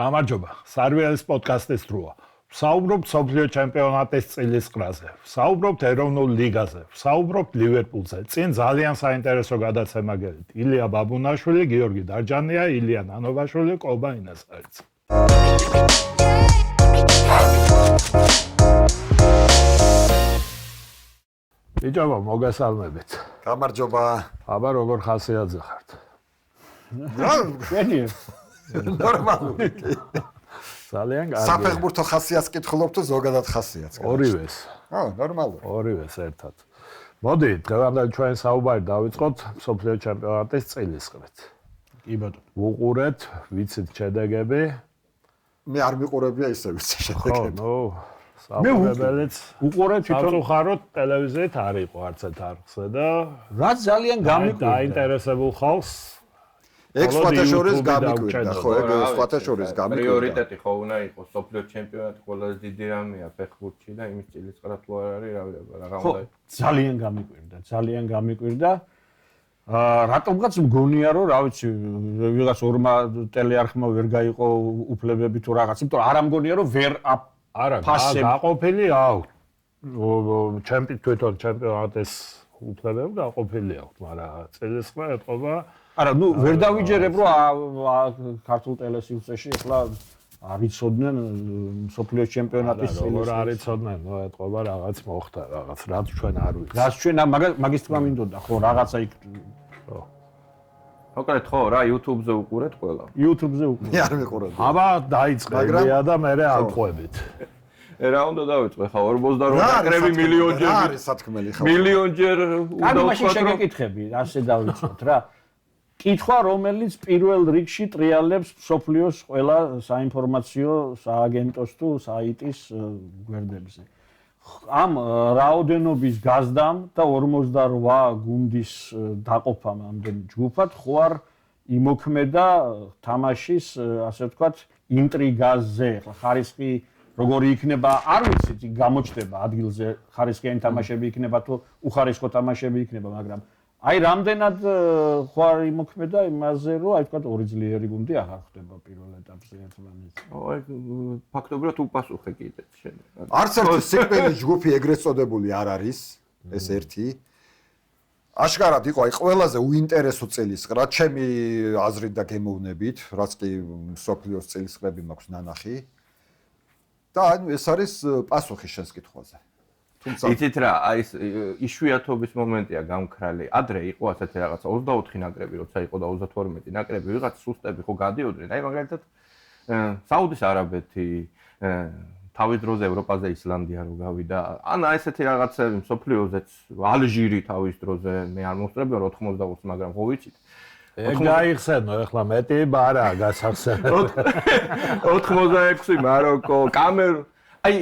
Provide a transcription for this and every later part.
გამარჯობა. სარვიალის პოდკასტის დროა. ვსაუბრობთ მსოფლიო ჩემპიონატის წილის ყრაზე. ვსაუბრობთ ეროვნულ ლიგაზე. ვსაუბრობთ ლივერპულზე. წინ ძალიან საინტერესო გადაცემა გელით. ილია ბაბუნაშვილი, გიორგი დარჯანია, ილია ნანოვაშვილი, კობა ინასარიც. ბიჭებო, მოგესალმებით. გამარჯობა. აბა როგორ ხასიათზე ხართ? გენიო. ნორმალური. ძალიან კარგი. საფეხბურთო ხასიათს კითხულობ თუ ზოგადად ხასიათს? ორივეს. ნორმალური. ორივეს ერთად. მოდი, დღევანდელი ჩვენ საუბარი დავიწყოთ მსოფლიო ჩემპიონატის წილისყრით. კი ბატონო. ვუყურეთ, ვიცით შედეგები. მე არ მიყურებია ისე ვიცი შედეგები. ხო, საუბრებელიც უყურეთ თვითონ სამწუხაროდ ტელევიზიით არ იყო არც ერთ არხზე და რაც ძალიან გამიკვირდა. დაინტერესებულ ხალხს ეგ სხვათაშორის გამიკვირდა, ხო, ეგ სხვათაშორის გამიკვირდა. პრიორიტეტი ხო უნდა იყოს სოფლიო ჩემპიონატი ყველაზე დიდი რამეა ფეხბურთში და იმის წილისყრა თუ არ არის რა უნდა ძალიან გამიკვირდა. რატომღაც მგონია რომ რა ვიცი ვიღაც ორმა ტელეარხმა ვერ გაიყო უფლებები თუ რაღაც, იმიტომ რომ არ ამგონია რომ ვერ არა გაყოფილი აქვს. თვითონ ჩემპიონატის უფლებები გაყოფილი აქვს, მაგრამ წილისყრა ეთყობა არა, ნუ ვერ დავიჯერებ რომ ქართულ ტელესიუცეში ახლა არიცოდნენ მსოფლიო ჩემპიონატის როგორ არიცოდნენ, ნუ ეთყობა რაღაც მოხდა, რაღაც რაც ჩვენ არ ვიცით. რაც ჩვენ მაგის თქმა მინდოდა, ხო, რაღაცა იქ ხო. მოკლედ ხო რა YouTube-ზე უყურეთ ყველა. YouTube-ზე უყურეთ. მე არ მიყურებია. აბა დაიწყებია და მე ავყვებით. რა უნდა დავიწყე ხა 48 ნაკრები მილიონჯერ არის სათქმელი ხა. მილიონჯერ ანუ მაშინ შეგეკითხები, ასე დავიწყოთ რა. კითხვა, რომელიც პირველ რიგში ტრიალებს მსოფლიოს ყველა საინფორმაციო სააგენტოს თუ საიტის გვერდებზე. ამ რაოდენობის გაზდამ და 48 გუნდის დაყოფამ ამდენ ჯგუფად ხო არ იმოქმედა თამაშის, ასე ვთქვათ, ინტრიგაზე. ხარისხი როგორი იქნება, არ ვიცით, გამოჩნდება ადგილზე ხარისხიანი თამაშები იქნება თუ უხარისხო თამაშები იქნება, მაგრამ აი რამდენად ხო არ იმოქმედა იმაზე, რომ აი ვთქვათ ორი ძლიერი გუნდი აღარ ხდება პირველ ეტაპზე ერთმანეთს. აი ფაქტობრივად უპასუხე კიდე შეიძლება. არც ერთი სიკვდილი ჯგუფი ეგრეთ წოდებული არ არის, ეს ერთი. აშკარად იყო აი ყველაზე უინტერესო წილისყრა, ჩემი აზრით და გემოვნებით, რაც კი მსოფლიოს წილისყრები მაქვს ნანახი. და ანუ ეს არის პასუხი შენს კითხვაზე. იცით რა, აი ეს იშვიათობის მომენტია გამქრალი. ადრე იყო ასეთი რაღაცა 24 ნაკრები, როცა იყო და 32 ნაკრები, ვიღაც სუსტები ხო გადიოდნენ. აი მაგალითად საუდის არაბეთი, თავის დროზე ევროპაზე ისლანდია რო გავიდა. ან ესეთი რაღაცები მსოფლიოზეც, ალჟირი თავის დროზე, მე არ მოსწრებია 80, მაგრამ ხო ვიცით. ეგ გაიხსენო, ეხლა მეტი ბარა გასახსენებ. 86 მაროკო, კამერუნი აი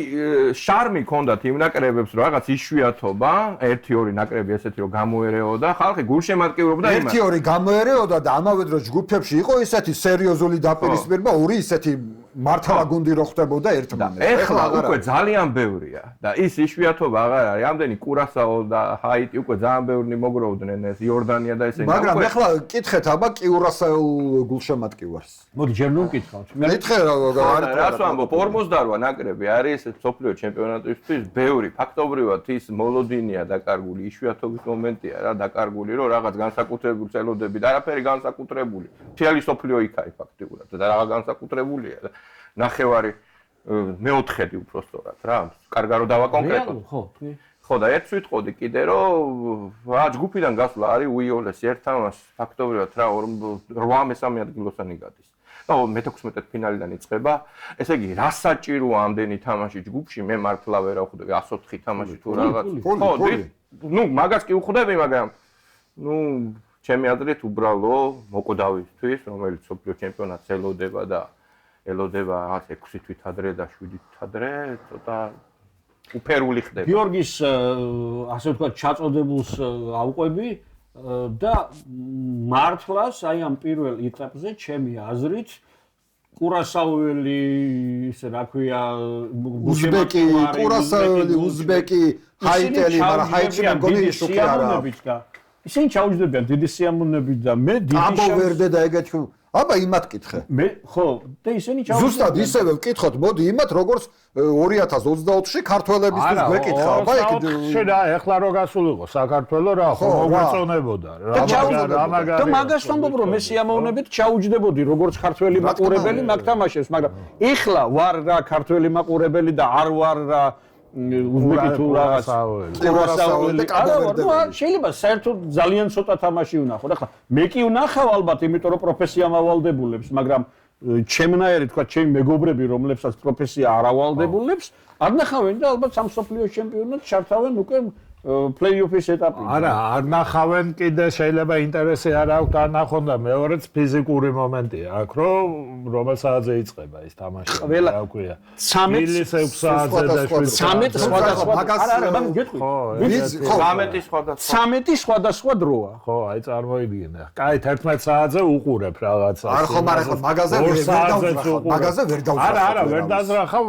შარმი ქონდათ იმ ნაკრებებს რომ რაღაც იშვიათობა, 1-2 ნაკრები ესეთი რომ გამოერეოდა, ხალხი გულშემატკივრობდა იმას. 1-2 გამოერეოდა და ამავე დროს ჯგუფებში იყო ისეთი სერიოზული დაპირისპირება, ორი ისეთი მართლა გუნდი რო ხდებოდა ერთმანეთს. ეხლა უკვე ძალიან ბევრია და ის იშვიათობა აღარ არის. ამდენი კურასაო და ჰაიტი უკვე ძალიან ბევრი მოგროვდნენ ეს იორდანია და ესენი. მაგრამ ეხლა კითხეთ აბა კიურასაულ გულშემატკივარს. მოდი ჯერ ნუ მკითხავთ. მე თხე რას ვამბობ 48 ნაკრები არის მსოფლიო ჩემპიონატისთვის ბევრი. ფაქტობრივად ის მოლოდინია დაკარგული, იშვიათობის მომენტია რა დაკარგული, რომ რაღაც განსაკუთრებული წელოდები და არაფერი განსაკუთრებული. მთელი მსოფლიო იქაა ფაქტიურად და რაღაც განსაკუთრებულია და ნახევარი მეოთხედი უпростоრად რა. კარგა რომ დავაკონკრეტოთ. ხო, თქვი. ხო და ერთს ვიტყოდი კიდე რომ რა ჯგუფიდან გასვლა არის უიოლესი ერთ თამაშს ფაქტობრივად რა 8 მესამე ადგილოსანი გადის. და მე-16 ფინალიდან იწყება. ესე იგი, რა საჭიროა ამდენი თამაში ჯგუფში? მე მართლა ვერ ავხვდები 104 თამაში თუ რაღაც. ხო, ნუ მაგას კი ვხვდები, მაგრამ ნუ ჩემი აზრით უბრალო მოკვდავისთვის, რომელიც სოფლიო ჩემპიონატს ელოდება და ელოდება რაღაც 6 თვით ადრე და 7 თვით ადრე, ცოტა უფერული ხდება. გიორგის ასე ვთქვათ ჩაწოდებულს ავყვები და მართლაც აი ამ პირველ ეტაპზე ჩემი აზრით კურასაუელი ისე რა ქვია უზბეკი, კურასაუელი, უზბეკი, ჰაიტელი, მაგრამ ჰაიტში მგონი შუქი არა. ისინი ჩაუჯდებიან დიდი სიამოვნებით და მე დიდი აბო ვერდე და ეგეთი აბა იმათ კითხე. მე ხო და ისინი ზუსტად ისევე ვკითხოთ, მოდი იმათ როგორც 2024-ში ქართველებისთვის გვეკითხა, აბა იქ შედა ეხლა რო გასულიყო საქართველო რა ხო მოგვეწონებოდა და მაგას ვამბობ რომ მე სიამოვნებით ჩაუჯდებოდი როგორც ქართველი მაყურებელი მაგ თამაშებს, მაგრამ ეხლა ვარ რა ქართველი მაყურებელი და არ ვარ რა უზბეკი თუ რაღაც შეიძლება საერთოდ ძალიან ცოტა თამაში ვნახო და ხა მე კი ვნახავ ალბათ იმიტომ რომ პროფესია მავალდებულებს მაგრამ ჩემნაირი თქვა ჩემი მეგობრები რომლებსაც პროფესია არ ავალდებულებს არ ნახავენ და ალბათ სამსოფლიო ჩემპიონატს ჩართავენ უკვე პლეიოფის ეტაპი. არა, არ ნახავენ კიდე შეიძლება ინტერესი არ აქვს არ ნახონ და მეორეც ფიზიკური მომენტია აქ რომ რომელ საათზე იწყება ეს თამაში. ყველა რა ქვია. 13 საათზე და 13 სხვადასხვა არა მაგ გეტყვი. 13 სხვადასხვა დროა. ხო, აი წარმოიდგინე. კაი 11 საათზე უყურებ რაღაცას. არ ხომ არა ხო მაგაზე ვერ დავძრახავ. მაგაზე ვერ დავძრახავ. არა, ვერ დაძრახავ,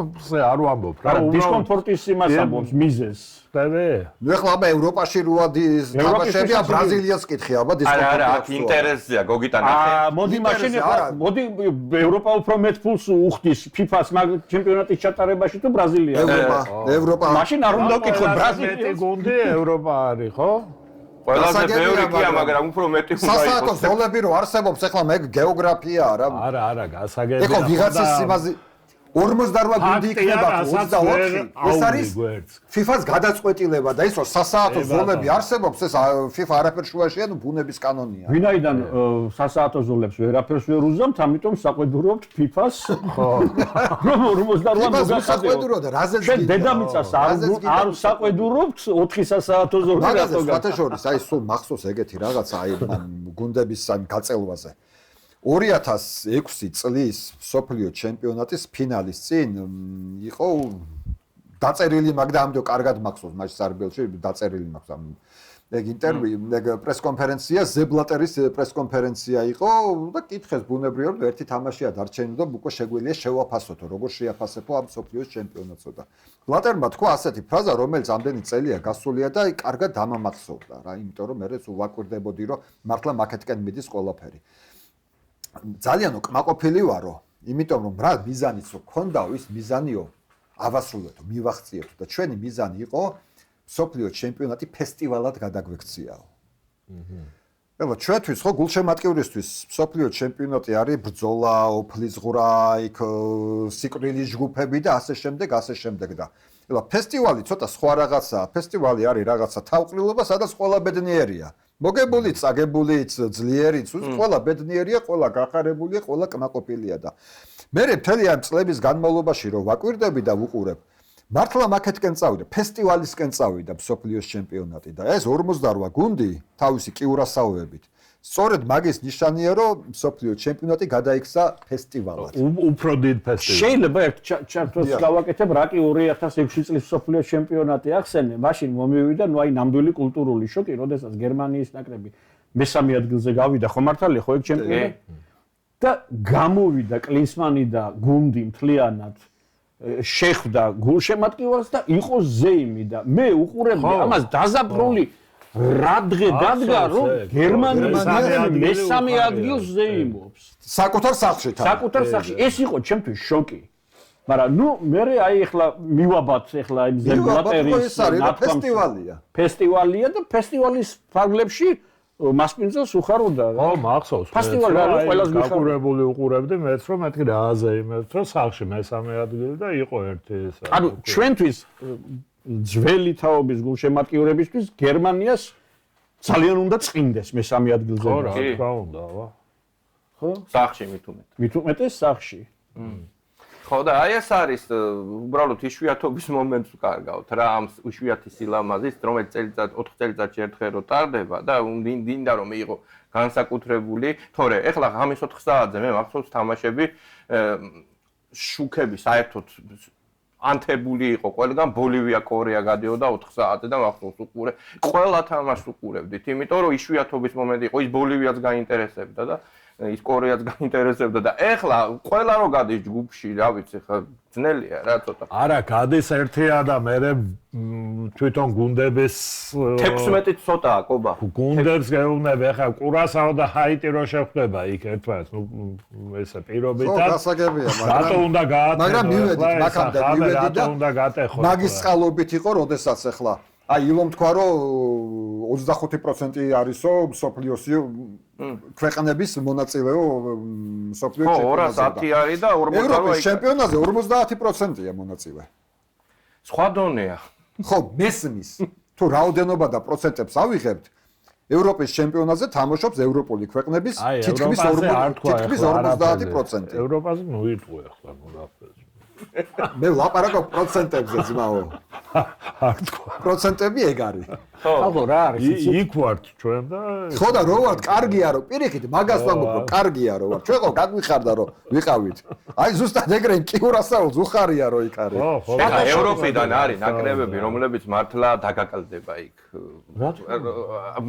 არ ვამბობ რა. დისკომფორტის იმას ამბობს მიზეს. ნუ ეხლა აბა ევროპაში რუადის თამაშებია ბრაზილიას კითხე აბა დისკომფორტია. არა, აქ ინტერესია გოგიტა ნახე. მოდი მაშინ მოდი ევროპა უფრო მეტ ფულს უხდის FIFA-ს მაგ ჩემპიონატის ჩატარებაში თუ ბრაზილია. ევროპა. მაშინ არ უნდა ვკითხოთ ბრაზილია. მეტი გუნდი ევროპა არის, ხო? ყველაზე ბევრი კია, მაგრამ უფრო მეტი უნდა იყოს. სასაკო ზოლები რო არსებობს, ეხლა მე გეოგრაფიაა რა. არა, გასაგებია. ეხლა ვიღაცის იმაზე 48 გუნდი იქნება 24-ში. ეს არის FIFA-ს გადაწყვეტილება და ის რომ სასაათო ზოლები არსებობს, ეს FIFA არაფერ შუაშია, ნუ ბუნების კანონია. ვინაიდან სასაათო ზოლებს ვერაფერს ვერ უზამთ, ამიტომ საყვედურობთ FIFA-ს. ხო. რომ 48 მოგახადოთ. შენ დედამიწას არ საყვედურობთ 4 სასაათო ზოლი რატო მაგაზე ფათაშორის, აი სულ მახსოვს ეგეთი რაღაცა, აი გუნდების ამ გაწელვაზე. 2006 წლის სოფლიო ჩემპიონატის ფინალის წინ იყო დაწერილი მაგდა ამდენ კარგად მახსოვს მაშინ სარბელში დაწერილი მაქვს ამ ეგ ინტერვიუ ეგ პრესკონფერენცია ზებლატერის პრესკონფერენცია იყო და კითხეს ბუნებრივია რომ ერთი თამაშია დარჩენილი და უკვე შეგვიძლია შევაფასოთო როგორ შეაფასებო ამ სოფლიოს ჩემპიონატსო და ბლატერმა თქვა ასეთი ფრაზა რომელიც ამდენი წელია გასულია და კარგად დამამახსოვდა რა იმიტომ რომ მე ვაკვირდებოდი რომ მართლა მაკეთკენ მიდის ყველაფერი ძალიან უკმაყოფილი ვარო, იმიტომ რომ რა მიზანიც რო ქონდაო, ის მიზანიო ავასრულეთო, მივახციეთო და ჩვენი მიზანი იყო სოფლიო ჩემპიონატი ფესტივალად გადაგვექციაო. ეხლა ჩვენთვის ხო გულშემატკივრისთვის სოფლიო ჩემპიონატი არის ბრძოლა, ოფლისღვრა, იქ სიკვდილის ჯგუფები და ასე შემდეგ და ეხლა ფესტივალი ცოტა სხვა რაღაცაა. ფესტივალი არის რაღაცა თავყრილობა, სადაც ყველა ბედნიერია. მოგებულიც, აგებულიც, ძლიერიც, ყველა ბედნიერია, ყველა გახარებულია, ყველა კმაყოფილია და მე მთელი ამ წლების განმავლობაში რომ ვაკვირდები და ვუყურებ, მართლა მაკეთკენ წავიდა, ფესტივალისკენ წავიდა სოფლიოს ჩემპიონატი და ეს 48 გუნდი თავისი კიურასაუებით. სწორედ მაგის ნიშანია რომ სოფლიო ჩემპიონატი გადაიქცა ფესტივალად. უფრო დიდ ფესტივალად. შეიძლება ერთ ჩარტოს გავაკეთებ რა კი 2006 წლის სოფლიო ჩემპიონატი ახსენე, მაშინ მომივიდა ნუ აი ნამდვილი კულტურული შოკი, როდესაც გერმანიის ნაკრები მესამე ადგილზე გავიდა, ხო მართალია ხო ეგ ჩემპიონატი? და გამოვიდა კლინსმანი და გუნდი მთლიანად შეხვდა გულშემატკივარს და იყო ზეიმი და მე უყურებდი ამას დაზაფრული რა დღე დადგა რომ გერმანიის ნაკრები მესამე ადგილს ზეიმობს საკუთარ სახლში ეს იყო ჩემთვის შოკი მაგრამ ნუ მე აი ეხლა მივაბათ ეხლა იმ ზემბლატერის ფესტივალია და ფესტივალის ფარგლებში მასპინძელს უხაროდა რა. ხო, მახსოვს. ფესტივალი რა ყველას გახურებული უყურებდი მეც რომ მეთქი რა აზეიმებს რომ სახლში მესამე ადგილი და იყო ერთი ეს. ანუ ჩვენთვის ძველი თაობის გულშემატკივრებისთვის გერმანიას ძალიან უნდა წინდეს მესამე ადგილზე. ხო, რა თქმა უნდა, ხო? სახლში მით უმეტეს სახლში. ხო და აი ეს არის უბრალოდ იშვიათობის მომენტს ვკარგავთ რა ამ იშვიათი სილამაზის რომელიც წელიწად 4 წელიწადში ერთხელ რო ტარდება და დინდა რომ მიიღო განსაკუთრებული თორე ეხლა ღამის 4 საათზე მე მახსოვს თამაშები შუქები საერთოდ ანთებული იყო ყველგან ბოლივია კორეა გადიოდა 4 საათზე და მახსოვს უყურე ყველა თამაშს უყურებდით იმიტომ რომ იშვიათობის მომენტი იყო ის ბოლივიაც გაინტერესებდა და ის კორეაც გაინტერესებდა და ეხლა ყველა რო გადის ჯგუფში, რა ვიცი, ხა ძნელია რა ცოტა. არა, გადის ერთია და მე თვითონ გუნდების 16 ცოტაა, კობა. გუნდებს გეუბნები, ახლა კურასაო და ჰაიტი რო შეხვდება იქ ერთმანეთს, ესე პირობითად. გასაგებია, რატო უნდა გაატეხო? მაგრამ მივედით, მაგამდე მივედით და რატო უნდა გაატეხო? მაგის წყალობით იყო, როდესაც ახლა აი ილომ თქვა რომ 25% არისო სოფლიოსი ქვეყნების მონაწილეო სოფლიო ჩემპიონატზე. 210 არის და 40 ევროპის ჩემპიონატზე 50%-ია მონაწილე. სხვა დონეა. ხო, მესმის. თუ რაოდენობა და პროცენტებს ავიღებთ, ევროპის ჩემპიონატზე თამაშობს ევროპული ქვეყნების თითქმის 50%. ევროპაზე მოიწვია ახლა ნუ მე ვლაპარაკობ პროცენტებზე ძმაო. არ თქვა. პროცენტები ეგ არის. ხო, რა არის იცი? იქ ვართ ჩვენ და ხო და რო ვართ, კარგია რომ პირიქით მაგას ვამბობ, რომ კარგია რომ ვართ. ჩვენ ხო გაგვიხარდა რომ ვიყავით. აი ზუსტად ეგრე კიურასაულს უხარია რომ იქ არის. ხო, ეხლა ევროპიდან არის ნაკრებები, რომლებიც მართლა დაგაკალდება იქ.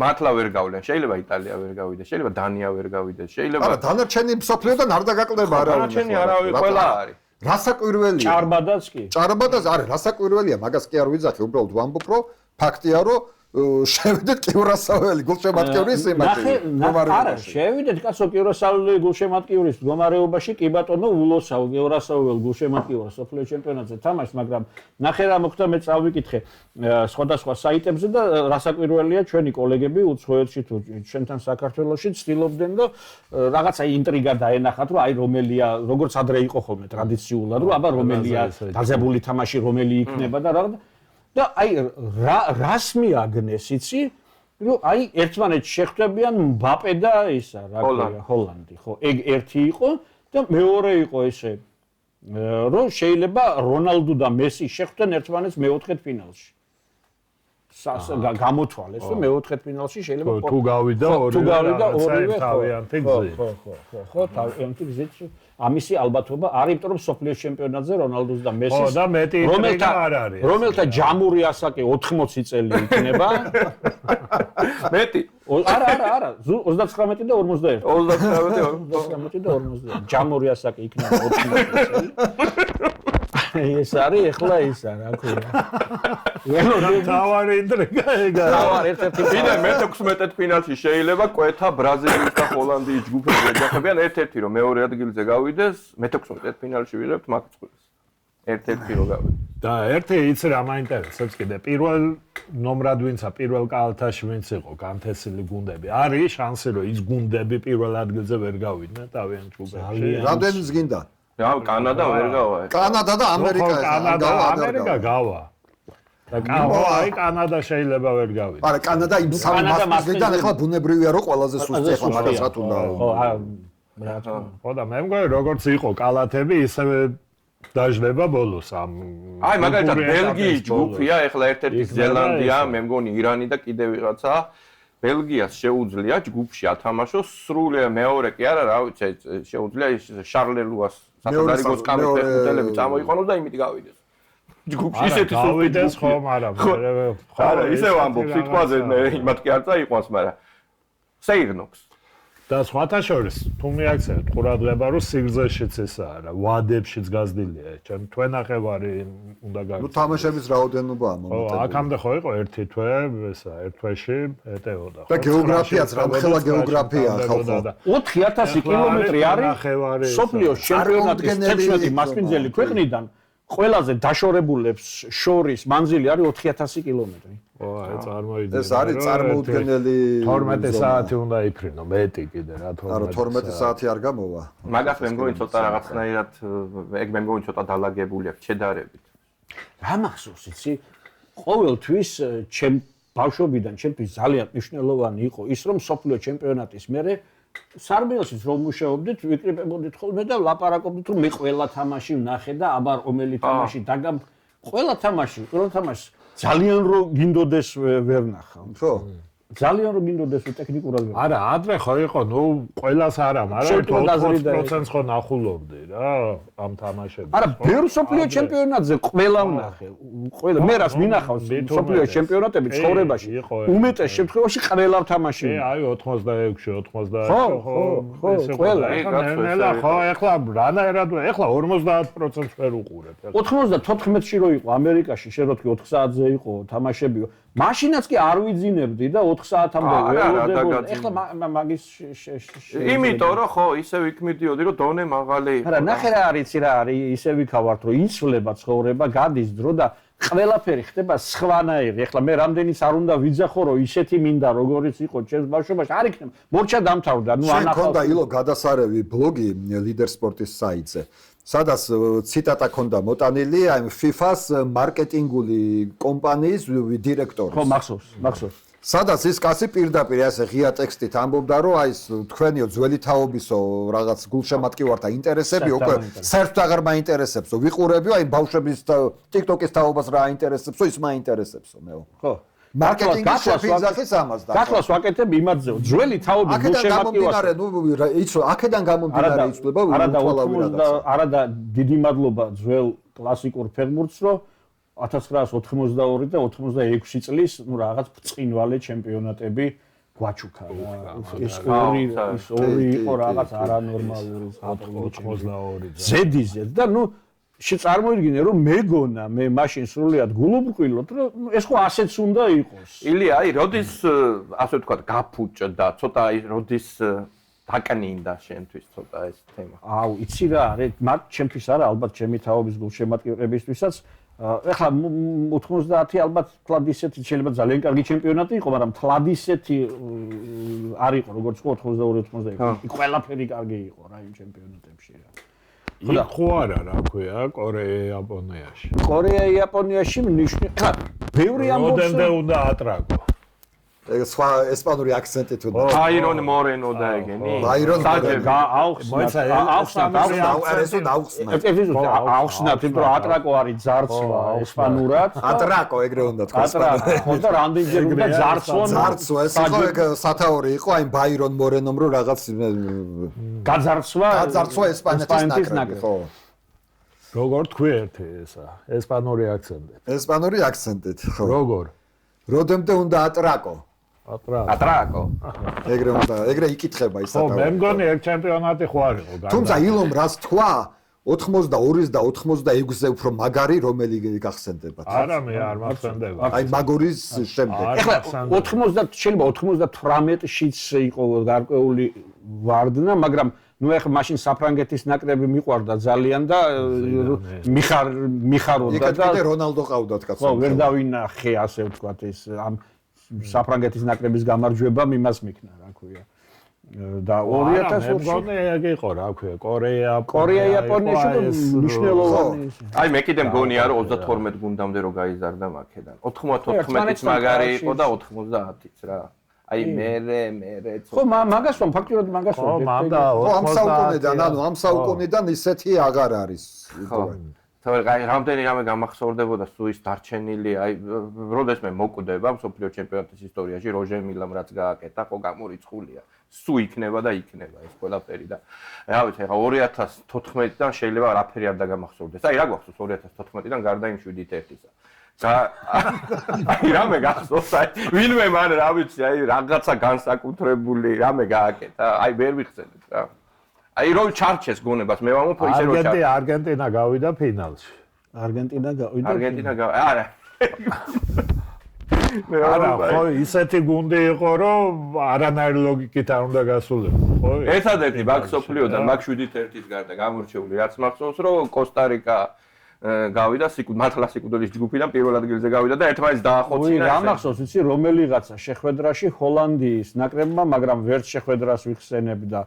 მართლა ვერ გავლენ. შეიძლება იტალია ვერ გავიდეს, შეიძლება დანია ვერ გავიდეს, შეიძლება არა, დანარჩენი მსოფლიოდან არ დაგაკლდება არა. დანარჩენი არავის ყველა არის. რასაკვირველია? ჭარბადაც კი. ჭარბადაც არის, რასაკვირველია, მაგას კი არ ვიძახი, უბრალოდ ვამბობ, რომ ფაქტია, რომ შევიდეთ კიურასაველი გულშემატკივრის იმაში. არა, შევიდეთ კაცო კიურასაველი გულშემატკივრის მდგომარეობაში, კი ბატონო ულოსავ კიურასაველ გულშემატკივრს სოფლიო ჩემპიონატზე თამაშს, მაგრამ ნახე რა მოხდა, მე წავიკითხე სხვადასხვა საიტებზე და რასაკვირველია, ჩვენი კოლეგები უცხოეთში თუ ჩვენთან საქართველოში ცდილობდნენ და რაღაცა ინტრიგა დაენახათ, რომ აი რომელია, როგორც ადრე იყო ხოლმე ტრადიციულად, რომ აბა რომელია დაზებული თამაში, რომელი იქნება და რაღაც და აი რას მიაგნეს იცი რომ აი ერთმანეთს შეხვდებიან მბაპე და ისა რა ქვია ჰოლანდი ხო ეგ ერთი იყო და მეორე იყო ესე რომ შეიძლება რონალდო და მესი შეხვდნენ ერთმანეთს მეოთხედ ფინალში გამოთვალეს რომ მეოთხედ ფინალში შეიძლება თუ გავიდა ორივე თავიანთი გზით ხო თავიანთი გზით ამისი ალბათობა არის, იმიტომ რომ სოფლიოს ჩემპიონატზე რონალდოს და მესის ხო და მეტი ინტრიგა არ არის. რომელთა ჯამური ასაკი 80 წელი იქნება. მეტი. არა, 39 და 41. 39 და 41. ჯამური ასაკი იქნება 80 წელი. ეს არის ეხლა ისა, რა ქვია. თავარი ინტრიგა ეგა. თავარი ერთ-ერთი კიდე მე-16 ფინალში შეიძლება კვეთა ბრაზილიის და ჰოლანდიის ჯგუფები ეძახებიან ერთ-ერთი რომ მეორე ადგილზე გავიდეს, მე-16 ფინალში ვიღებთ მაგწყვილს. ერთ-ერთი რომ გავიდეს. და ერთი იცი რა მაინტერესებს კიდე პირველ ნომრად ვინცა პირველ კალათაში ვინც იყო განთესილი გუნდები. არის შანსი რომ ის გუნდები პირველ ადგილზე ვერ გავიდნენ თავიანთ ჯგუფებში. რამდენი ზგინდა? რა კანადა ვერ გავა. კანადა და ამერიკა ამერიკა გავა. და აი კანადა შეიძლება ვერ გავიდეს. არა, კანადა იმ სამი მასპინძლიდან ახლა ბუნებრივია რომ ყველაზე სუსტი ახლა მაგას რა თუნდა. ხო და მე მგონი როგორც იყო კალათები ისევე დაждდება ბოლოს ამ აი მაგალითად ბელგიის ჯგუფია ახლა ერთ-ერთი ზელანდია, მე მგონი ირანი და კიდე ვიღაცა ბელგიას შეუძლია ჯგუფში ათამაშოს სრული მეორე კი არა რა ვიცი შეუძლია შარლელუას საფრანგეთის კამერების ფუტელები წამოიყენოს და იმით გავიდეს ჯგუფში ისეთი გავიდეს ხო მაგრამ არა ისევ ამბობ სიტყვაზე იმათ კი არ წაიყვანს მაგრამ სეიგნოქს და სხვათა შორის თუ მიაქცევთ ყურადღება რომ სიგრძეშიც ესაა რა ვადებშიც გაზრდილია ჩვენ ახევარი უნდა გაგ ნუ თამაშების რაოდენობაა მომენტი ხო აქამდე ხო იყო ერთი თვე ესა ერთ თვეში ეტეოდა და გეოგრაფიაც რამხელა გეოგრაფია ხალხო 4000 კილომეტრი არის სოფლიოს ჩემპიონატის 16 მასპინძელი ქვეყნიდან ყველაზე დაშორებულებს შორის მანძილი არის 4000 კილომეტრი. ო, აი წარმოიდგინე. ეს არის წარმოუდგენელი 12 საათი უნდა იფრინო, მეტი კიდე რა 12 საათი არ გამოვა. მაგას მე მგონი ცოტა რაღაცნაირად ეგ მე მგონი ცოტა დალაგებული აქვს შედარებით. რა მახსოვს იცი? ყოველთვის ჩემ ბავშვობიდან ჩემთვის ძალიან მნიშვნელოვანი იყო ის რომ სოფლიო ჩემპიონატის მერე სარბიელშიც რომ მუშაობდით, ვიკრიბებოდით ხოლმე და ლაპარაკობდით რომ მე ყველა თამაში ვნახე და აბა რომელი თამაში დაგამ ყველა თამაში ძალიან რომ გინდოდეს ვერ ნახავ. ხო. ძალიან რომ მინდოდეს ტექნიკურად. არა, ადრე ხო იყო, ნუ ყველას არა, მაგრამ 80% ხო ნახულობდი რა ამ თამაშებში. არა, ბევრ სოფლიო ჩემპიონატზე ყველა ვნახე. ყველა მე რას მინახავს სოფლიო ჩემპიონატები ცხოვრებაში. უმეტეს შემთხვევაში ყველა ვთამაშია. აი 86-ში, 88-ში ხო, ყველა. ხო, ეხლა რანაირად, ეხლა 50% ვერ უყურებ. 94-ში რო იყო ამერიკაში, შენ რო თქვი 4 საათზე იყო თამაშებიო. მაშინაც კი არ ვიძინებდი და 4 საათამდე ველოდებოდი. ეხლა მაგის იმიტომ რომ ხო, ისევ იქ მიდიოდი რომ დონე მაღალი იყო. არა, ნახე რა არის ისე ვიქავართ რომ იცვლება ცხოვრება, გადის დრო და ყველაფერი ხდება სხვანაირი. ეხლა მე რამდენიც არ უნდა ვიძახო რომ ისეთი მინდა როგორიც იყო ჩემს ბავშვობაში, არ იქნება. მორჩა დამთავრდა, ნუ ანახავს. შენ ქონდა ილო გადასარევი ბლოგი ლიდერ სპორტის საიტზე. სადაც ციტატა ქონდა მოტანილი აი FIFA-ს მარკეტინგული კომპანიის დირექტორი. ხო, მახსოვს. სადაც ის კაცი პირდაპირ ასე ღია ტექსტით ამბობდა რომ აი თქვენიო ძველი თაობისო რაღაც გულშემატკივართა ინტერესები უკვე საერთოდ აღარ მაინტერესებსო. ვიყურებიო აი ბავშვების TikTok-ის თაობას რა აინტერესებსო, ის მაინტერესებსო მეო. ხო. მარკეტინგის შეფიზახის ამას და გახლავს ვაკეთებ იმათზეო. ძველი თაობის გულშემატკივართა. აქედან გამომდინარე იცვლება არა და დიდი მადლობა ძველ კლასიკურ ფეხბურთს რომ 1982 და 86 წლის ნუ რაღაც ბრწყინვალე ჩემპიონატები გვაჩუქა რა. ეს ორი იყო რაღაც არანორმალური 82 ზედიზე და ნუ წარმოიდგინე რომ მეგონა მე მაშინ სრულიად გულუბრყვილოთ რომ ეს ხო ასეც უნდა იყოს. ილია, აი როდის ასე ვთქვათ გაფუჭდა, ცოტა აი როდის დაკნინდა შენთვის ცოტა ეს თემა. აუ, იცი რა არის, მათ ჩემთვის არა, ალბათ ჩემი თაობის გულშემატკივრებისთვისაც ეხლა 90 ალბათ თლად ისეთი შეიძლება ძალიან კარგი ჩემპიონატი იყო, მაგრამ თლად ისეთი არ იყო როგორც 82-91. ყველაფერი კარგი იყო რა იმ ჩემპიონატებში რა. ხო არა რა ქვია კორეა-იაპონიაში. კორეა-იაპონიაში ნიშნი ხა ბევრი ამბობს მოდემდე უნდა ატრაკო. ეს სხვა ესპანური აქცენტით უნდა. აირონ მორენო და ეგენი. აირონ აუხსნათ, იმიტომ რომ ატრაკო არის ძარცვა ესპანურად. ატრაკო ეგრე უნდა თქვა. ატრაკო და რამდენჯერ უნდა ძარცვონ. ძარცვა ეს იყო ეგ სათაური იყო აი ბაირონ მორენომ რომ რაღაც გაძარცვა ესპანეთის ნაკრები. ხო. როგორ თქვი ერთი ესა ესპანური აქცენტით. ესპანური აქცენტით, ხო. როგორ? როდემდე უნდა ატრაკო. ატრაკო. ეგრე იკითხება ის სათაური. ხო, მე მგონი ერთ ჩემპიონატი ხო არ იყო. თუმცა ილომ რას თქვა 82-ის და 86-ზე უფრო მაგარი რომელი გახსენდებათ? არა, მე არ მახსენდება. აი მაგორის შემდეგ. ეხლა 90 შეიძლება 98-შიც იყო გარკვეული ვარდნა, მაგრამ ნუ ეხლა მაშინ საფრანგეთის ნაკრები მიყვარდა ძალიან და მიხარობდა და იქეთ რონალდო ყავდათ კაცო. ხო, ვერ დავინახე ასე ვთქვათ ეს ამ საფრანგეთის ნაკრების გამარჯვება მიმას მიქნა რა ქვია. და 2000 მგონი ეგ იყო რა ქვია კორეა-იაპონიაში მნიშვნელოვანი. აი მე კიდე მგონია რომ 32 გუნდამდე რო გაიზარდა მაქედან. 94-იც მაგარი იყო და 90-იც რა. აი მე ხო მაგას ვამ ფაქტიურად მაგას ვამ ამ საუკუნიდან ანუ ამ საუკუნიდან ისეთი აღარ არის ხო თორე რამდენი რამე გამახსოვრდებოდა სუის დარჩენილი აი როდეს მე მოკვდება მსოფლიო ჩემპიონატის ისტორიაში როჟერ მილამ რაც გააკეთა ხო გამორიცხულია სუ იქნება და იქნება ეს ყველაფერი და რა ვიცი ახლა 2014-დან შეიძლება არაფერი არ დაგამახსოვრდეს აი რა გვახსოვს 2014-დან გარდა იმ 7-1-ისა აი რამე გახსოვს აი ვინმე მან რა ვიცი აი რაღაცა განსაკუთრებული რამე გააკეთა აი ვერ ვიხსენებ რა აი რო ჩარჩეს გონებას მე ვამბობ ისე რო ჩარჩეს არგენტინა გავიდა ფინალში არგენტინა არა არა ხო ისეთი გუნდი იყო რომ არანაირ ლოგიკით არ უნდა გასულიყო ხო ერთადერთი ბაქსოფლიოდან მაგ 7-1-ის გარდა გამორჩეული რაც მახსოვს რომ კოსტა-რიკა გავიდა მართლა სიკვდილის ჯგუფიდან პირველ ადგილზე გავიდა და ერთმანეთს დაახოცინა. რა მახსოვს იცი რომელიღაცა შეხვედრაში ჰოლანდიის ნაკრებმა, მაგრამ ვერც შეხვედრას ვიხსენებდა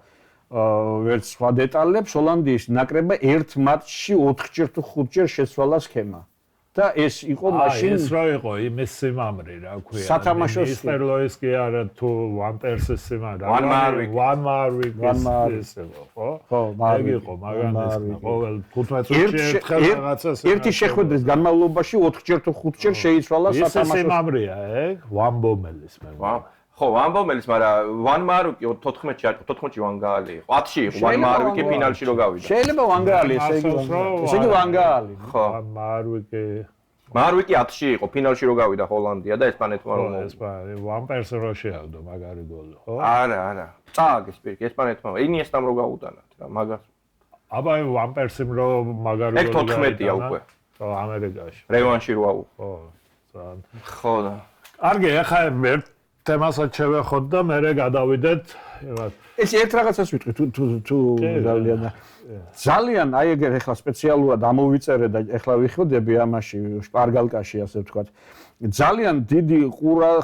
ვერც სხვა დეტალებს, ჰოლანდიის ნაკრებმა ერთ მატჩში 4-ჯერ თუ 5-ჯერ შეცვალა სქემა. და ეს იყო მაშინ ეს რა იყო იმის სიმამრი რა ქვია. სათამაშო მისტერ კი არა თუ one person სიმამრი. one marwick ხო? ხო, ეგ იყო მაგანეს ყოველ 15 წუთში ერთხელ რაღაცას ერთი შეხვედრის განმავლობაში 4-ჯერ თუ 5-ჯერ შეიცვალა სათამაშო სიმამრია ეგ one bombelis მე. ხო, ამბომელის, მაგრამ ვან მარუკი 14-ში არ 14-ში ვანგაალი იყო. 10-ში იყო ვან მარუკი ფინალში რო გავიდა. შეიძლება ვანგაალი, ესე იგი ვანგაალი. ხო. მარუკი 10-ში იყო ფინალში რო გავიდა ჰოლანდია და ესპანეთმა რომ ვან პერსი რო შეავდო მაგარი გოლი, ხო? არა. წააგეს პირიქით ესპანეთმა. ინიესტამ რო გაუტანათ რა, მაგას. აბა ვან პერსიმ რო მაგარი ეგ 14-ია უკვე. ხო, ამერიკაში. რევანში რო აუ. ხო, ძალიან. ხო და. კარგი, ახლა ერთ თემასაც შევეხოთ და მერე გადავიდეთ. ეს ერთ რაღაცას ვიტყვი თუ ძალიან აი ეგ ახლა სპეციალურად ამოვიწერე და ახლა ვიხოდები ამაში შპარგალკაში ასე ვთქვათ. ძალიან დიდი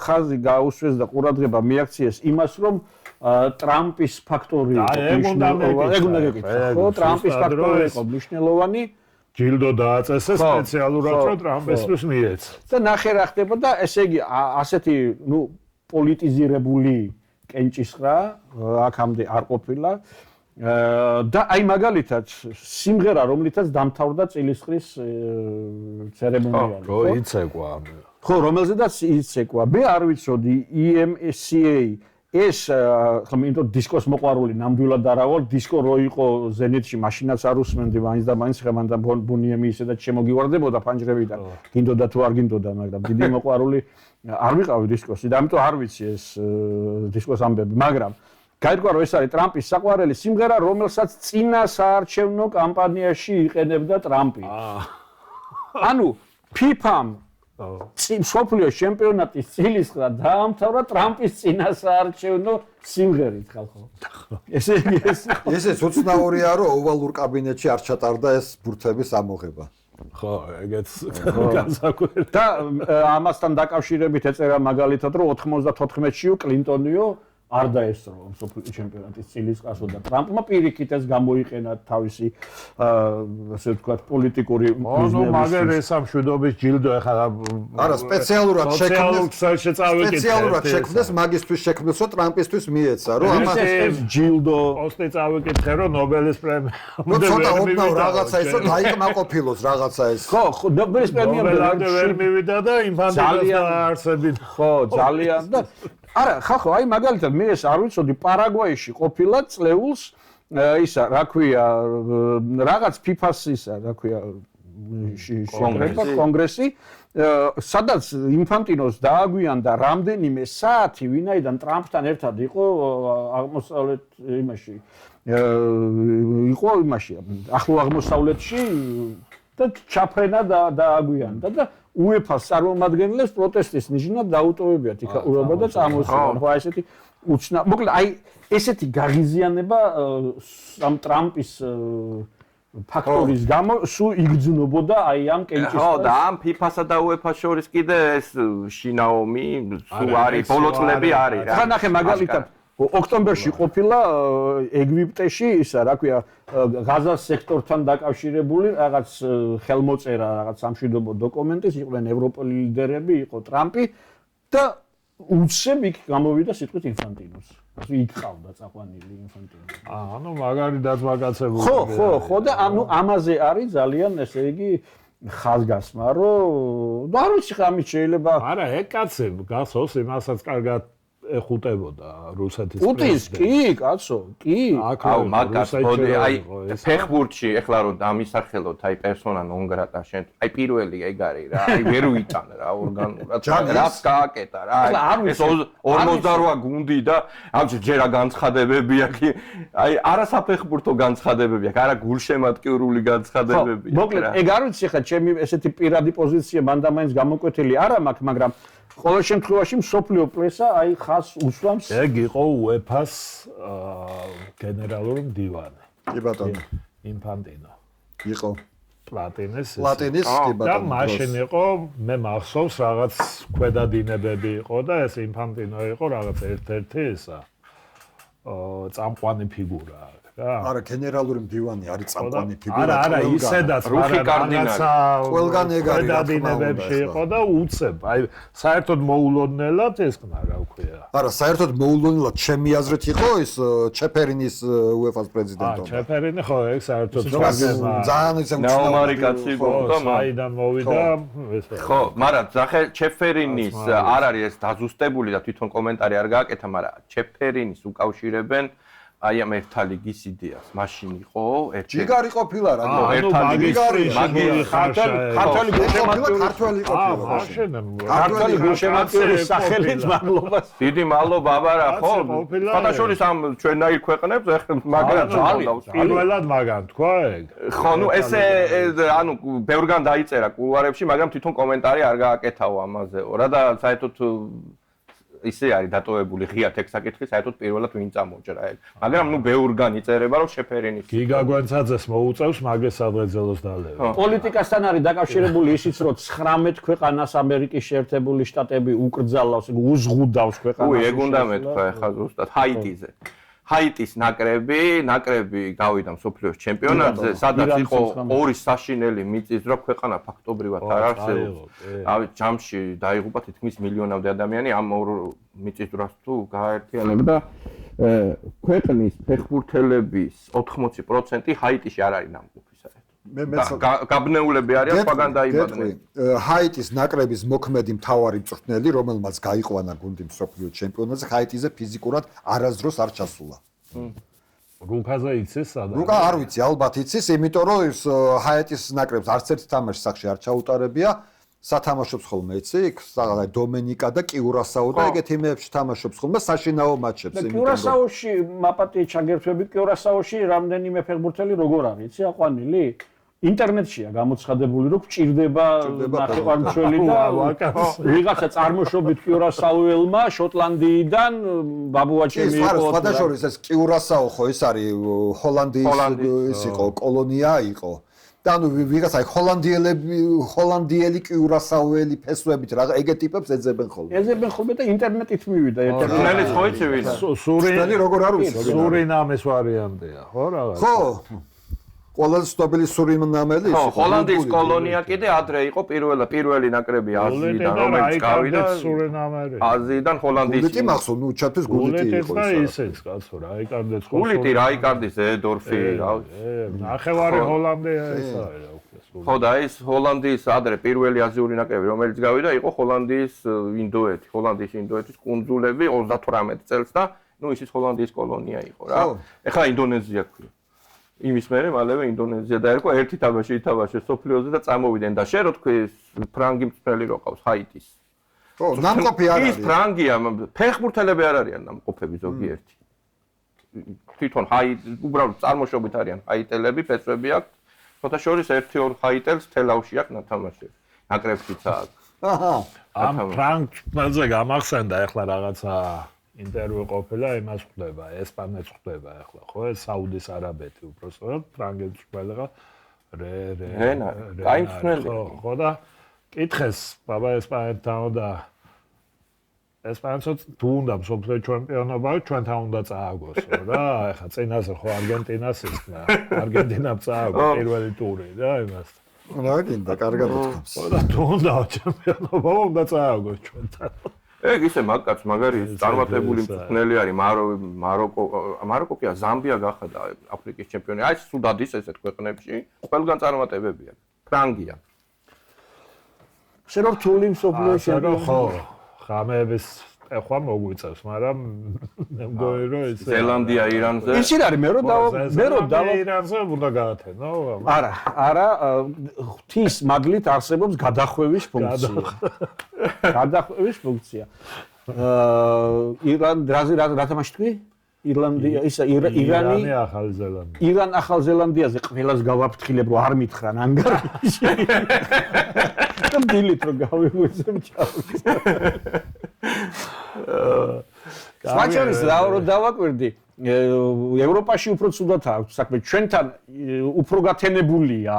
ხაზი გაუსვეს და ყურადღება მიაქციეს იმას რომ ტრამპის ფაქტორი იყო ტრამპის ფაქტორი იყო მნიშვნელოვანი ჯილდო დააწესეს სპეციალურად რომ ტრამპისთვის მიეცა. და ნახე რა ხდებოდა, ესე იგი ასეთი პოლიტიზირებული კენჭისყრა აქამდე არ ყოფილა და აი მაგალითად სიმღერა რომლითაც დამთავრდა წილისყრის ცერემონიალი ხო იცეკვა ხო რომელზედაც იცეკვა მე არ ვიცოდი EMCA ეს ხომ დისკოს მოყვარული ნამდვილად არა ვარ დისკო რო იყო ზენიტში მაშინაც არ უსმენდი მაინც და მაინც ხემან და ბუნიემი ისედაც შემოგივარდებოდა ფანჯრებიდან გინდოდა თუ არ გინდოდა მაგრამ დიდი მოყვარული არ ვიყავი დისკოსი და ამიტომ არ ვიცი ეს დისკოს ამბები მაგრამ გაირკვა რომ ეს არის ტრამპის საყვარელი სიმღერა რომელსაც წინა საარჩევნო კამპანიაში იყენებდა ტრამპი ანუ FIFA-მ მსოფლიოს ჩემპიონატის წილისყრა დაამთავრა ტრამპის წინა საარჩევნო სიმღერით ხალხო ესეც უცნაურია რომ ოვალურ კაბინეტში არ ჩატარდა ეს ბურთების ამოღება ხო ეგეც განსაკუთრებით და ამასთან დაკავშირებით ეწერა მაგალითად რომ 94-ში კლინტონიო არ დაესწრო მსოფლიოს ჩემპიონატის წილისყრასო და ტრამპმა პირიქით ეს გამოიყენა თავისი ასე ვთქვათ პოლიტიკური მიზნებისთვის. მაგერ ეს ამშვიდობის ჯილდო ახლა არა სპეციალურად შექმნეს მაგისტვის შექმნეს რომ ტრამპისთვის მიეცა რომ ამას ჯილდო პოსტი წავიკითხე რომ ნობელის პრემია ცოტა ოდნავ რაღაცა ისო დაიკმაყოფილოს რაღაცა ეს ხო ნობელის პრემია ვერ მივიდა და ინფანტილოს დაარსებით ხო ძალიან და არა, ხახო, აი მაგალითად მე ეს არ ვიცოდი პარაგვაიში ყოფილა წლეულს ისა, რა ქვია, რაღაც FIFA-ს ისა, რა ქვია, კონგრესი, სადაც ინფანტინოს დააგვიანდა რამდენიმე საათი, ვინაიდან ტრამპთან ერთად იყო აღმოსავლეთ იმაში, იყო იმაში, ახლო აღმოსავლეთში და ჩაფრენა დააგვიანდა და UEFA-ს წარმომადგენლებს პროტესტის ნიშნად დაუტოვებიათ იქაურობა და წამოსვლა. ხო, ესეთი უცნა. მოკლედ, აი ესეთი გაღიზიანება ამ ტრამპის ფაქტორის გამო სულ იგრძნობოდა აი ამ კენჭისყრას. ხო, და ამ FIFA-სა და UEFA-ს შორის კიდე ეს შინაომი სულ არის, ბოლო წლები არის რა. ხა ნახე მაგალითად ოქტომბერში ყოფილა ეგვიპტეში ისა, რა ქვია, ღაზას სექტორთან დაკავშირებული რაღაც ხელმოწერა, რაღაც სამშვიდობო დოკუმენტის, იყვნენ ევროპელი ლიდერები, იყო ტრამპი და უცებ იქ გამოვიდა სიტყვით ინფანტინოს. ასე იქ ყავდა წაყვანილი ინფანტინო. ანუ მაგარი დაწვაგაცებული. ხო და ანუ ამაზე არის ძალიან ესე იგი ხაზგასმა, რომ არ ვიცი ხა ამით შეიძლება არა, ეგ კაცი გასოს იმასაც კარგად ეხუტებოდა რუსეთის პუტინს კი, კაცო, კი. აუ, მაგას მოდი, აი ფეხბურთში ეხლა რომ დამისახელოთ, აი პერსონა ნონ გრატა შენ, აი პირველი ეგ არის რა, აი ვერ ვიტან რა ორგანულად. რას გააკეთა რა. ეს 48 გუნდი და ამჩი ჯერა განცხადებები აქვს. აი არასაფეხბურთო განცხადებები აქვს, არა გულშემატკივრული განცხადებები. მოკლედ, ეგ არ ვიცი ხა ჩემი ესეთი პირადი პოზიცია მანდამაინც გამოკვეთილი არ მაქვს, მაგრამ ყოველ შემთხვევაში მსოფლიო პრესა აი ხას უსვამს. ეგ იყო UEFA-ს გენერალური მდივანი. კი ბატონო. ინფანტინო. იყო. პლატინის კი ბატონო. და მაშინ იყო მე მახსოვს რაღაც ქვედადინებები იყო და ეს ინფანტინო იყო რაღაც ერთ-ერთი ისა წამყვანი ფიგურა. არა, გენერალური მდივანი არის წამყვანი ფიგურა. არა, ისედაც, რუხი კარდინალი. ყველგან ეგარი დადინებებში იყო და უცებ. აი, საერთოდ მოულოდნელად ეს ხნა, რა ვქვია. არა, საერთოდ მოულოდნელად ჩემი აზრით იყო ის ჩეფერინის UEFA-ს პრეზიდენტობა. ჩეფერინი ხო, ეგ საერთოდ ძალიან ისე ნაომარი კაცი იყო და მაიდან მოვიდა ესე. ხო, მაგრამ ზახე ჩეფერინის არ არის ეს დაზუსტებული და თვითონ კომენტარი არ გააკეთა, მაგრამ ჩეფერინის უკავშირებენ აი ამ ერთა ლიგის იდეას. მაშინ იყო ერთი ჯიგარი ყოფილა რა. ერთა ლიგის ქართული გულშემატკივრის ქართველი ყოფილა. ქართული გულშემატკივრის სახელით მადლობას. დიდი მადლობა აბარა ხო? ფათაშორის ამ ჩვენნაირ ქვეყნებს ეხლა მაგრამ პირველად მაგან თქვა ეგ. ხო, ნუ ესე ანუ ბევრგან დაიწერა კულუარებში, მაგრამ თვითონ კომენტარი არ გააკეთაო ამაზეო. რა და საერთოდ ისე არის დატოვებული ღია ტექსტაკითხი, საერთოდ პირველად ვინ წამოჭრა ეგ. მაგრამ ნუ ბევრგან იწერება რომ შეფერინის. გიგა გვენცაძეს მოუწევს მაგეს სადღეძელოს დალევა. პოლიტიკასთან არის დაკავშირებული ისიც რომ 19 ქვეყანას ამერიკის შეერთებული შტატები უკრძალავს, უზღუდავს ქვეყანას. უი, ეგ უნდა მეთქვა ახლა ზუსტად ჰაიტიზე. ჰაიტის ნაკრები გავიდა მსოფლიოს ჩემპიონატზე, სადაც იყო ორი საშინელი მიწის დრო ქვეყანა ფაქტობრივად არ არსებობს. ავი ჯამში დაიღუპა თითქმის მილიონამდე ადამიანი ამ ორ მიწის დროს თუ გააერთიანებდა ქვეყნის ფეხბურთელების 80% ჰაიტიში არ არის ნამყოფი საერთოდ. გაბნეულები არიან სხვაგან დაიბადნენ. ჰაიტის ნაკრების მოქმედი მთავარი მწვრთნელი, რომელმაც გაიყვანა გუნდი მსოფლიოს ჩემპიონატზე, ჰაიტიზე ფიზიკურად არასდროს არ ჩასულა. რუკაზე იცის სადა? რუკა არ ვიცი, ალბათ იცის, იმიტომ რომ ის ჰაიტის ნაკრებს არც ერთ თამაშს სახში არ ჩაუტარებია. სათამაშობს ხოლმე იცი, დომენიკა და კიურასაო და ეგეთ იმეებში თამაშობს ხოლმე საშინაო მატჩებს. კიურასაოში მაპატიე ჩაგერთვები, კიურასაოში რამდენიმე ფეხბურთელი როგორ არის, იცი აყვანილი? ინტერნეტშია გამოცხადებული, რომ გვჭირდება ნახევარმცველი და ვიღაცა წარმოშობით კიურასაუელმა შოტლანდიიდან ბაბუაჩემი იყო. სხვადასხვა ეს კიურასაო ხო ის არის ჰოლანდიის იყო კოლონია იყო. და ანუ ვიღაცა ჰოლანდიელი კიურასაუელი ფესვებით რა ეგეთ ტიპებს ეძებენ ხოლმე. ეძებენ ხოლმე და ინტერნეტით მივიდა ერთ-ერთი. ნელის ხო იცი ვინ? სურინამი როგორ არ ვიცი. სურინამის ვარიანტია, ხო რაღაც. ხო. ყველაზე სტაბილი სურინამელი ის ხო, ჰოლანდიის კოლონია კიდე ადრე იყო პირველი ნაკრები აზიიდან რომელიც გავიდა სურინამერი. აზიიდან ჰოლანდიის. გულიტი მახსოვ, ნუ ჩათვლის გულიტი იყო და ისეც კაცო რა, აიკარდეს ხო. გულიტი რაიკარდის ედორფი რა. ნახევარი ჰოლანდია ეს არის რა უკვე. ხო და ეს ჰოლანდიის ადრე პირველი აზიური ნაკრები რომელიც გავიდა იყო ჰოლანდიის ინდოეთის კუნძულები 38 წელს და ნუ ისიც ჰოლანდიის კოლონია იყო რა. ეხლა ინდონეზია ქვია. იმის მერე მალევე ინდონეზია დაერქვა ერთი თამაში ითამაშეს სოფლიოზე და წამოვიდნენ და შე რო თქვი ფრანგი მწვრთნელი რო ყავს ჰაიტის. ხო, ნამყოფი არ არის. ის ფრანგია, ფეხბურთელები არ არიან ნამყოფები ზოგიერთი. თვითონ უბრალოდ წარმოშობით არიან ჰაიტელები, ფესვები აქვს. ფოთაშორის 1-2 ჰაიტელს თელავში აქვს ნათამაშები. ნაკრებშიც აქვს. აჰა. ამ ფრანგზე გამახსენდა ახლა რაღაცა ინტერვიუ ყოფილა, იმას ხვდება, ესპანეთს ხვდება ახლა, ხო, საუდის არაბეთი უბრალოდ ფრანგეთს ხვდება რენა, კაი მწვრთნელი. ხო და კითხეს, ბაბა ესპანეთთან და ესპანეთს თუ უნდა მსოფლიო ჩემპიონობა, ჩვენთან უნდა წააგოსო რა, ახლა წინაზე ხო არგენტინას ისქნა, არგენტინამ წააგო პირველი ტური რა იმას. რა გინდა, კარგად უთქვამს. ხო და თუ უნდა ჩემპიონობა, უნდა წააგოს ჩვენთან. ეგ ისე მაგაც მაგარი წარმატებული მწვრთნელი არის მაროკოა ზამბია გახადა აფრიკის ჩემპიონი აი სულ დადის ესეთ ქვეყნებში ყველგან წარმატებები აქვს ფრანგია შენ რთული მსოფლიო ჩემპიონი ხო ხამეების ეხლა მოგვიწევს მაგრამ მე მგონი რომ ეს ზელანდია ირანზე ის არის მე რო დავა ირანზე უნდა გაათენო არა ღვთის მაგლით არსებობს გადახვევის ფუნქცია რა თამაში თქვი ირლანდია ირანი ახალი ზელანდია ირან ახალ ზელანდიაზე ყველას გავაფრთხილებ რომ არ მითხრან ანგარიში და დილით რომ გავიღვიძებ ჩავს სვაჩერის რა დავაკვირდი ევროპაში უფრო ცუდად აქვს საქმე ჩვენთან უფრო გათენებულია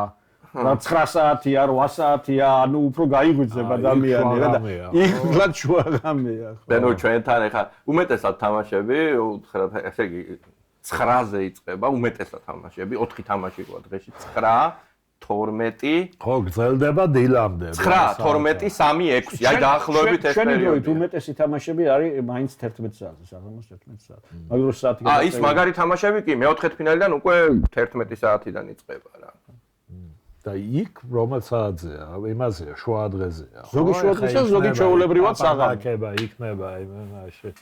რა 9 საათია 8 საათია ანუ უფრო გაიღვიძებ ადამიანი რა და იგლად შუაღამეა ხო ნუ ჩვენთან ეხა უმეტესად თამაშები უთხრათ ესე იგი 9-ზე იწყება უმეტესად თამაშები, 4 თამაში ყვა დღეში 9 12 ხო გრძელდება დილამდე 9 12 3 6 აი დაახლოებით ეს შენი დროით პერიოდი უმეტესი თამაშები არის მაინც 11 საათზე, საღამოს 11 საათი. მაგრამ საათი ის მაგარი თამაშები კი მეოთხე ფინალიდან უკვე 11 საათიდან იწყება რა. და იქ რომელ საათზეა? იმაზეა, შუა დღეზეა. ზოგი შუა დღესა, ზოგი ჩვეულებრივად საღამოს. იქნება იმაში.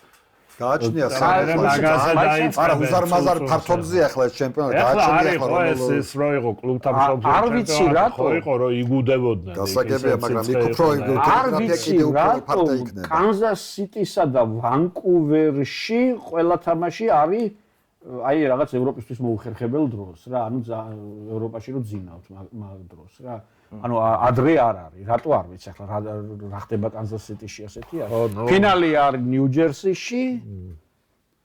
გააჩნია მაგაზე დაიწყება. არა, უზარმაზარ ფართობზე ახლა ეს ჩემპიონატი გააჩნია ახლა ეს რო იყო კლუბთა მსოფლიო არ ვიცი რატო იყო რომ იგუდებოდნენ. დასაგებია, მაგრამ იქ უფრო გეოგრაფია ფართო იქნება. კანზას სიტისა და ვანკუვერში ყველა თამაში არის აი რაღაც ევროპისთვის მოუხერხებელ დროს რა, ანუ ევროპაში რო ძინავთ მაგ დროს რა. ანუ ადრე არ არის, რატო არ ვიცი ახლა რა ხდება კანზას სიტიში ასეთი არის. ფინალი არის ნიუ-ჯერსიში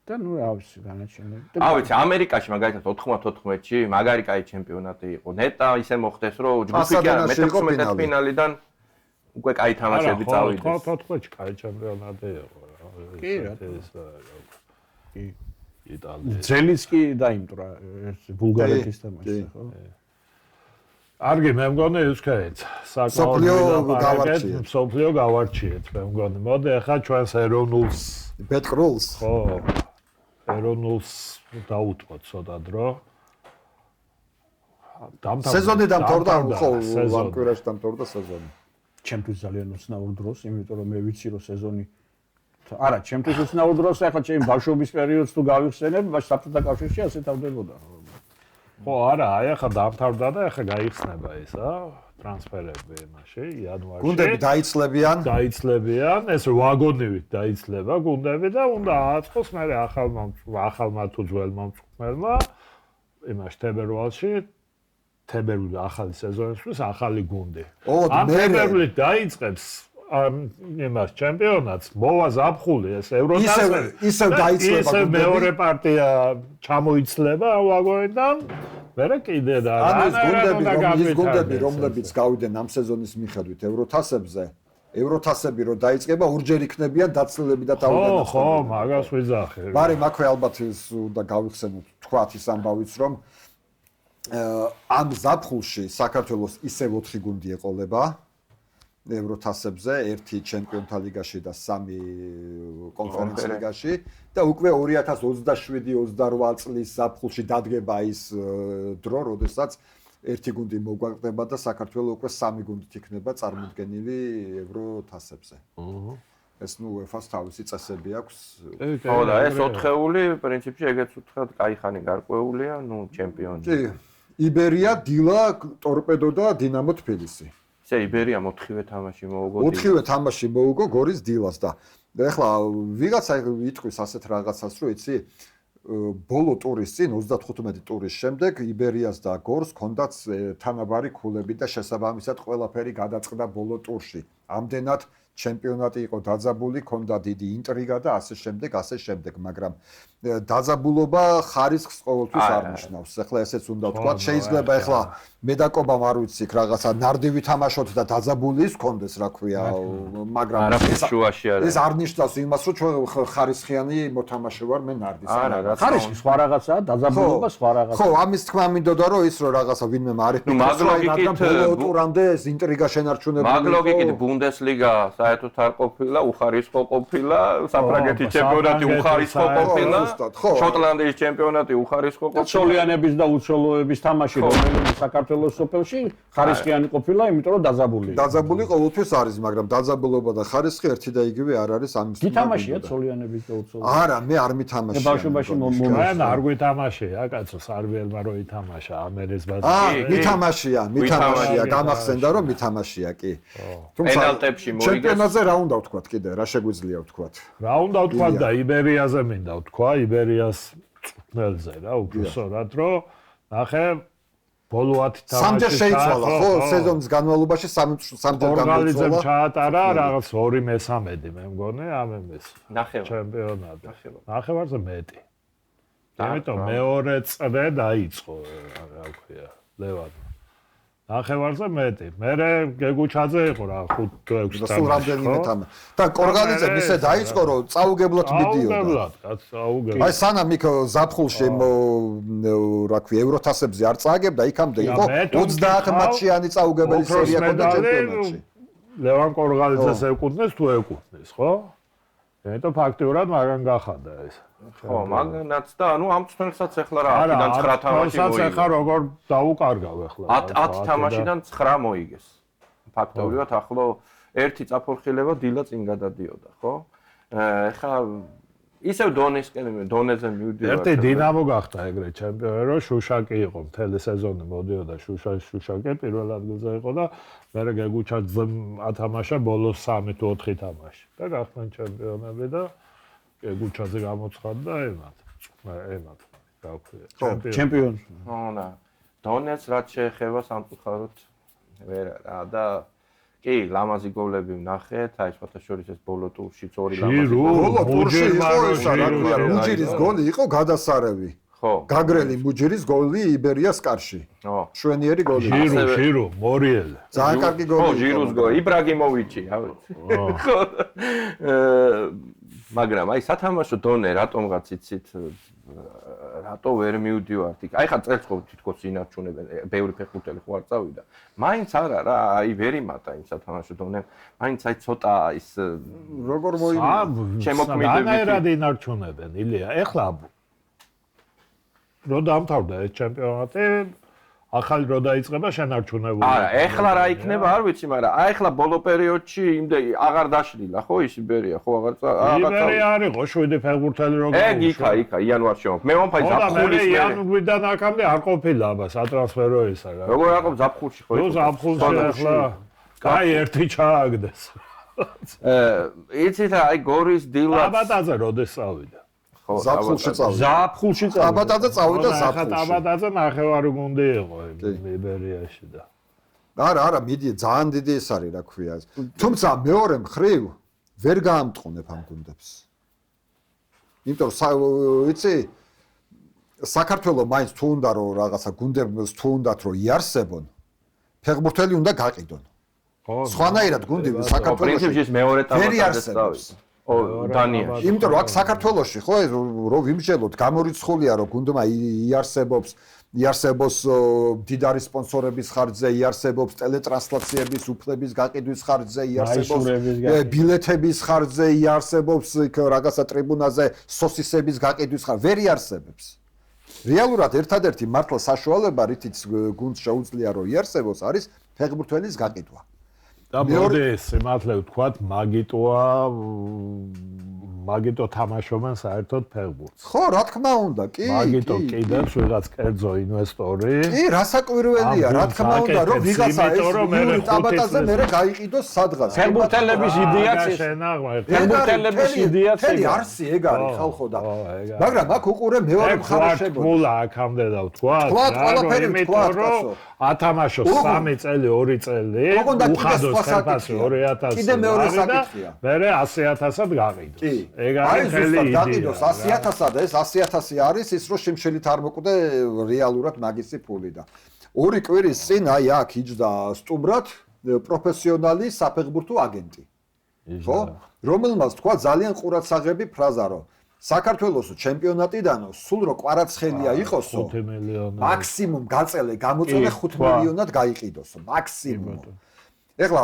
და ნუ რა ვიცი განაჩენები. ვიცი, ამერიკაში მაგალითად 94-ში მაგარი კაი ჩემპიონატი იყო. ნეტა ისე მოხდეს რომ ჯგუფი კი არა, მე-16 ფინალიდან უკვე კაი თამაშები წავიდეს. 94-ში კაი ჩემპიონატი იყო რა. კი რა. კი. იტალია. ზელინსკი დაიმტრა ეს ბულგარეთის თამაში, ხო? არგი მე მგონი ისქეთ სოფლიო გავარჩიეთ მე მგონი მოდი ახლა ჩვენს ეროვნულს ბეტკრულს ხო ეროვნულს დაუთმოთ ცოტა დრო სეზონი დამთავრდა ხო ვანკუვერში დამთავრდა სეზონი ჩემთვის ძალიან უცნაურ დროს იმიტომ რომ მე ვიცი რომ სეზონი არა ჩემთვის უცნაურ დროს ახლა ჩემი ბავშვობის პერიოდს თუ გავიხსენებ საბჭოთა კავშირში ასე თავდებოდა ხო არა, აი ახლა დამთავრდა და ახლა გაიხსნება ესა ტრანსფერები იმაში იანვარში. გუნდები დაიცლებიან, ეს ვაგონივით დაიცლება გუნდები და უნდა აწყოს მე ახალმა თუ ძველმა მწვრთნელმა იმაში თებერვალში თებერვლის ახალი სეზონისთვის ახალი გუნდი. ამ თებერვლით დაიწყებს იმას ჩემპიონატს მოვა ზაფხული ეს ევროტასი ისევ დაიცლება ისევ მეორე პარტია ჩამოიცლება ვაგონიდან მერე კიდე და ის გუნდები რომლებიც გავიდნენ ამ სეზონის მიხედვით ევროთასები რო დაიწყება ორჯერ იქნებიან დაცლილები და თავიდან ხო მაგას ვიძახე მაგრამ აქვე ალბათ უნდა გავიხსენოთ თქვათ ის ამბავიც რომ ამ ზაფხულში საქართველოს ისევ 4 გუნდი ეყოლება ევროთასებზე, 1 ჩემპიონთა ლიგაში და 3 კონფერენციის ლიგაში და უკვე 2027-28 წლის ზაფხულში დადგება ის დრო, როდესაც 1 გუნდი მოგვაგდება და საქართველოს უკვე 3 გუნდით იქნება წარმოდგენილი ევროთასებზე. ეს ნუ UEFA-ს თავისი წესები აქვს. ხო და ეს 4-ეული პრინციპში ეგეც უთხრათ, კაი ხანი გარკვეულია, ნუ ჩემპიონი. კი. იბერია, დილა, ტორპედო და დინამო თბილისი. ესე იბერიამ 4-ვე თამაში მოუგო 4-ვე თამაში მოუგო გორის დილას და ეხლა ვიღაცა იტყვის ასეთ რაღაცას რომ იცი ბოლო ტურის წინ 35 ტურის შემდეგ იბერიას და გორს ჰქონდათ თანაბარი ქულები და შესაბამისად ყველაფერი გადაწყდა ბოლო ტურში. ამდენად ჩემპიონატი იყო დაძაბული, ჰქონდა დიდი ინტრიგა და ასე შემდეგ, მაგრამ დაძაბულობა ხარისხს ყოველთვის არ ნიშნავს. ეხლა ესეც უნდა ვთქვა, შეიძლება ეხლა მედაკობამ არ ვიცი რაღაცა ნარდივი თამაშოთ და დაძაბული ის ჰქონდეს, რა ქვია, მაგრამ ეს არ ნიშნავს იმას, რომ ჩვენ ხარისხიანი მოთამაშე ვარ მე ნარდის. ხარისხი სხვა რაღაცაა, დაძაბულობა სხვა რაღაცაა. ხო, ამის თქმა მინდოდა რომ ის რომ რაღაცა ვინმე მარიფიკოს, მაგრამ ბოლო ტურამდე ეს ინტრიგა შენარჩუნებული იყო. მაგ ლოგიკით ბუნდესლიგა საერთოდ არ ყოფილა, უხარისხო ყოფილა, საფრანგეთის ჩემპიონატი უხარისხო ყოფილა, შოტლანდიის ჩემპიონატი უხარისხო ყოფილა. ცოლიანების და უცოლოების თამაში რომელიც საქართველოს სოფელში ხარისხიანი ყოფილა, იმიტომ რომ დაძაბული. დაძაბული ყოველთვის არის, მაგრამ დაძაბულობა და ხარისხი ერთი და იგივე არ არის ამის. თამაშია ცოლიანების და უცოლოების. არა, მე არ მითამაშია. მე ბავშვობაში მე არ გვითამაშია, კაცო, სარბიელმა რო ითამაშა ამერეს ბაზარში. მითამაშია, გამახსენდა რომ მითამაშია, კი. პენალტებში მოიგეს. ჩემპიონატზე რა უნდა ვთქვათ კიდე, რა შეგვიძლია ვთქვათ? რა უნდა ვთქვათ და იბერიაზე მინდა ვთქვა, იბერიას მწვრთნელზე რა, უბრალოდ რომ ნახე ბოლო 10 თამაში სამჯერ შეიცვალა, ხო, სეზონის განმავლობაში სამჯერ გამოიცვალა. ჩაატარა რაღაც 2/3 მე მგონი ამ ეს ნახევარ ჩემპიონატი. ნახევარზე მეტი. ამიტომ მეორე წრე დაიწყო, რა ქვია, ლევანმა. ნახევარზე მეტი. მერე გეგუჩაძე იყო რა 5-6 სულ რამდენიმე თამა. და კორგანიძე მისე დაიწყო რომ წაუგებლად მიდიოდა. წაუგებლად, კაც, წაუგებლად. აი სანამ იქ ზაფხულში რა ქვია ევროთასებზე არ წააგებდა, იქამდე იყო 30 მატჩიანი წაუგებელი სერია ქონდა ჩემპიონატში. ლევან კორგანიძეს ეკუთვნის თუ ეკუთვნის, ხო? იმიტომ ფაქტიურად მაგან გახადა ეს. ხო, მაგანაც და ანუ ამ წვრთნელსაც ახლა რა 10-დან 9 თამაში მოიგეს. ასაც ახლა როგორ დაუკარგავ ახლა. 10 თამაშიდან 9 მოიგეს. ფაქტობრივად ახლა ერთი წაფორხილება დილა წინ გადადიოდა, ხო? ახლა ისევ დონეზე მივდივარ. ერთი დინამო გახდა ეგრე ჩემპიონი, რომ შუშაკი იყო მთელი სეზონი მოდიოდა შუშაკი პირველ ადგილზე იყო და მერე გეგუჩაძემ ათამაშა ბოლოს 3 თუ 4 თამაში. და გახდნენ ჩემპიონები და გეგუჩაძე გამოცხადდა ემად. ჩემპიონი. ხო და დონეც რაც შეეხება სამწუხაროდ ვერ რა და კი, ლამაზი გოლები ვნახეთ, აი შეხოთაშორის ეს ბოლო ტურში 2 ლამაზი გოლი. ბოლო ტურში იყო ეს რა ქვია, მუჯირის გოლი იყო გადასარევი. ხო. გაგრელი მუჯირის გოლი იბერიას კარში. ხო. შვენიერი გოლი. ჟირო, მორიელე. ძალიან კარგი გოლი. ხო, ჟიროს გოლი, იბრაგიმოვიჩი, ხო. მაგრამ აი სათამაშო დონე რატომღაც იცით რატო ვერ მივდივართ იქ. აი ხა წელს ხო თითქოს ინარჩუნებენ, ბევრი ფეხბურთელი ხო არ წავიდა. მაინც არა რა, აი ვერ იმატა იმ სათამაშო დონემ. მაინც აი ცოტა ის როგორ მოიმატა? შემოქმედებით. ანაერად ინარჩუნებენ, ილია. ეხლა რო დამთავრდა ეს ჩემპიონატი, ახალი რო დაიწყება შენარჩუნებული. არა, ეხლა რა იქნება, არ ვიცი, მაგრამ აი ეხლა ბოლო პერიოდში იმდენი აღარ დაშლილა, ხო ის იბერია, ხო აღარ იბერია არ იყო 7 ფეხბურთელი რო ეგ იქა იანვარში მოხდა. მე მომფაი ზაფხულის მერე. იანვრიდან აქამდე არ ყოფილა აბა სატრანსფერო ისა რა. როგორ აყობ ზაფხულში ხო? ნუ ზაფხულში ახლა კაი ერთი ჩააგდეს. იცით აი გორის დილაც აბატაძე როდეს წავიდა? ხო, ზაფხულში წავიდა. აბატაძე წავიდა ახლა ზაფხულში. აბატაძე ნახევარი გუნდი იყო იბერიაში და. არა, მიდი ძალიან დიდი ეს არის რა ქვია. თუმცა მეორე მხრივ ვერ გაამტყუნებ ამ გუნდებს. იმიტომ რომ იცი საქართველოს მაინც თუ უნდა რომ რაღაცა გუნდებს თუ უნდათ რომ იარსებონ, ფეხბურთელი უნდა გაყიდონ. სხვანაირად გუნდი საქართველოში პრინციპში მეორე ტაბაკაზე წავიდა. დანიაში. იმიტომ რომ აქ საქართველოში ხო რო ვიმსჯელოთ, გამორიცხულია რომ გუნდმა იარსებოს დიდარი სპონსორების ხარჯზე, იარსებობს ტელეტრანსლაციების უფლების გაყიდვის ხარჯზე, იარსებობს ბილეთების ხარჯზე, იარსებობს იქ რაღაცა ტრიბუნაზე სოსისების გაყიდვის ხარჯზე, ვერ იარსებებს. რეალურად ერთადერთი მართლა საშუალება, რითიც გუნდს შეუძლია რომ იარსებოს, არის ფეხბურთელის გაყიდვა. და მოდი სიმართლე ვთქვათ, მაგიტო თამაშობენ საერთოდ ფეხბურთს. ხო, რა თქმა უნდა, კი. მაგიტო კიდევ ვიღაც კერძო ინვესტორი. კი, რასაკვირველია, რა თქმა უნდა, რომ ვიღაცა ეს იური ტაბატაზე მერე გაიყიდოს სადღაც. ფეხბურთელების იდეაც ეს. ფეხბურთელების იდეაც ეს. არსი ეგ არის ხალხო და. მაგრამ აქ უყურე მეორე მხარე შეგვიძლია. მულა აქამდე და ვთქვათ, ყველაფერი ვთქვათ, კაცო. ათამაშოს 3 წელი, 2 წელი, უხადოს ხელფასი 2000. კიდე მეორე საკითხია. მერე 100.000-ად გაყიდოს. კი. ეგ არის ხელი იდეა. გაყიდოს 100.000 და ეს 100.000 არის ის რომ შემშელით არ მოკვდე რეალურად მაგისი ფული და 2 კვირის წინ აი აქ იჯდა სტუმრად პროფესიონალი საფეხბურთო აგენტი. ხო? რომელმაც თქვა ძალიან ყურადსაღები ფრაზა რომ საქართველოს ჩემპიონატიდანო სულ რო კვარაცხელია იყოსო 5 მილიონი მაქსიმუმ გაწელე გამოწელე 5 მილიონად გაიყიდოსო მაქსიმუმ. ეხლა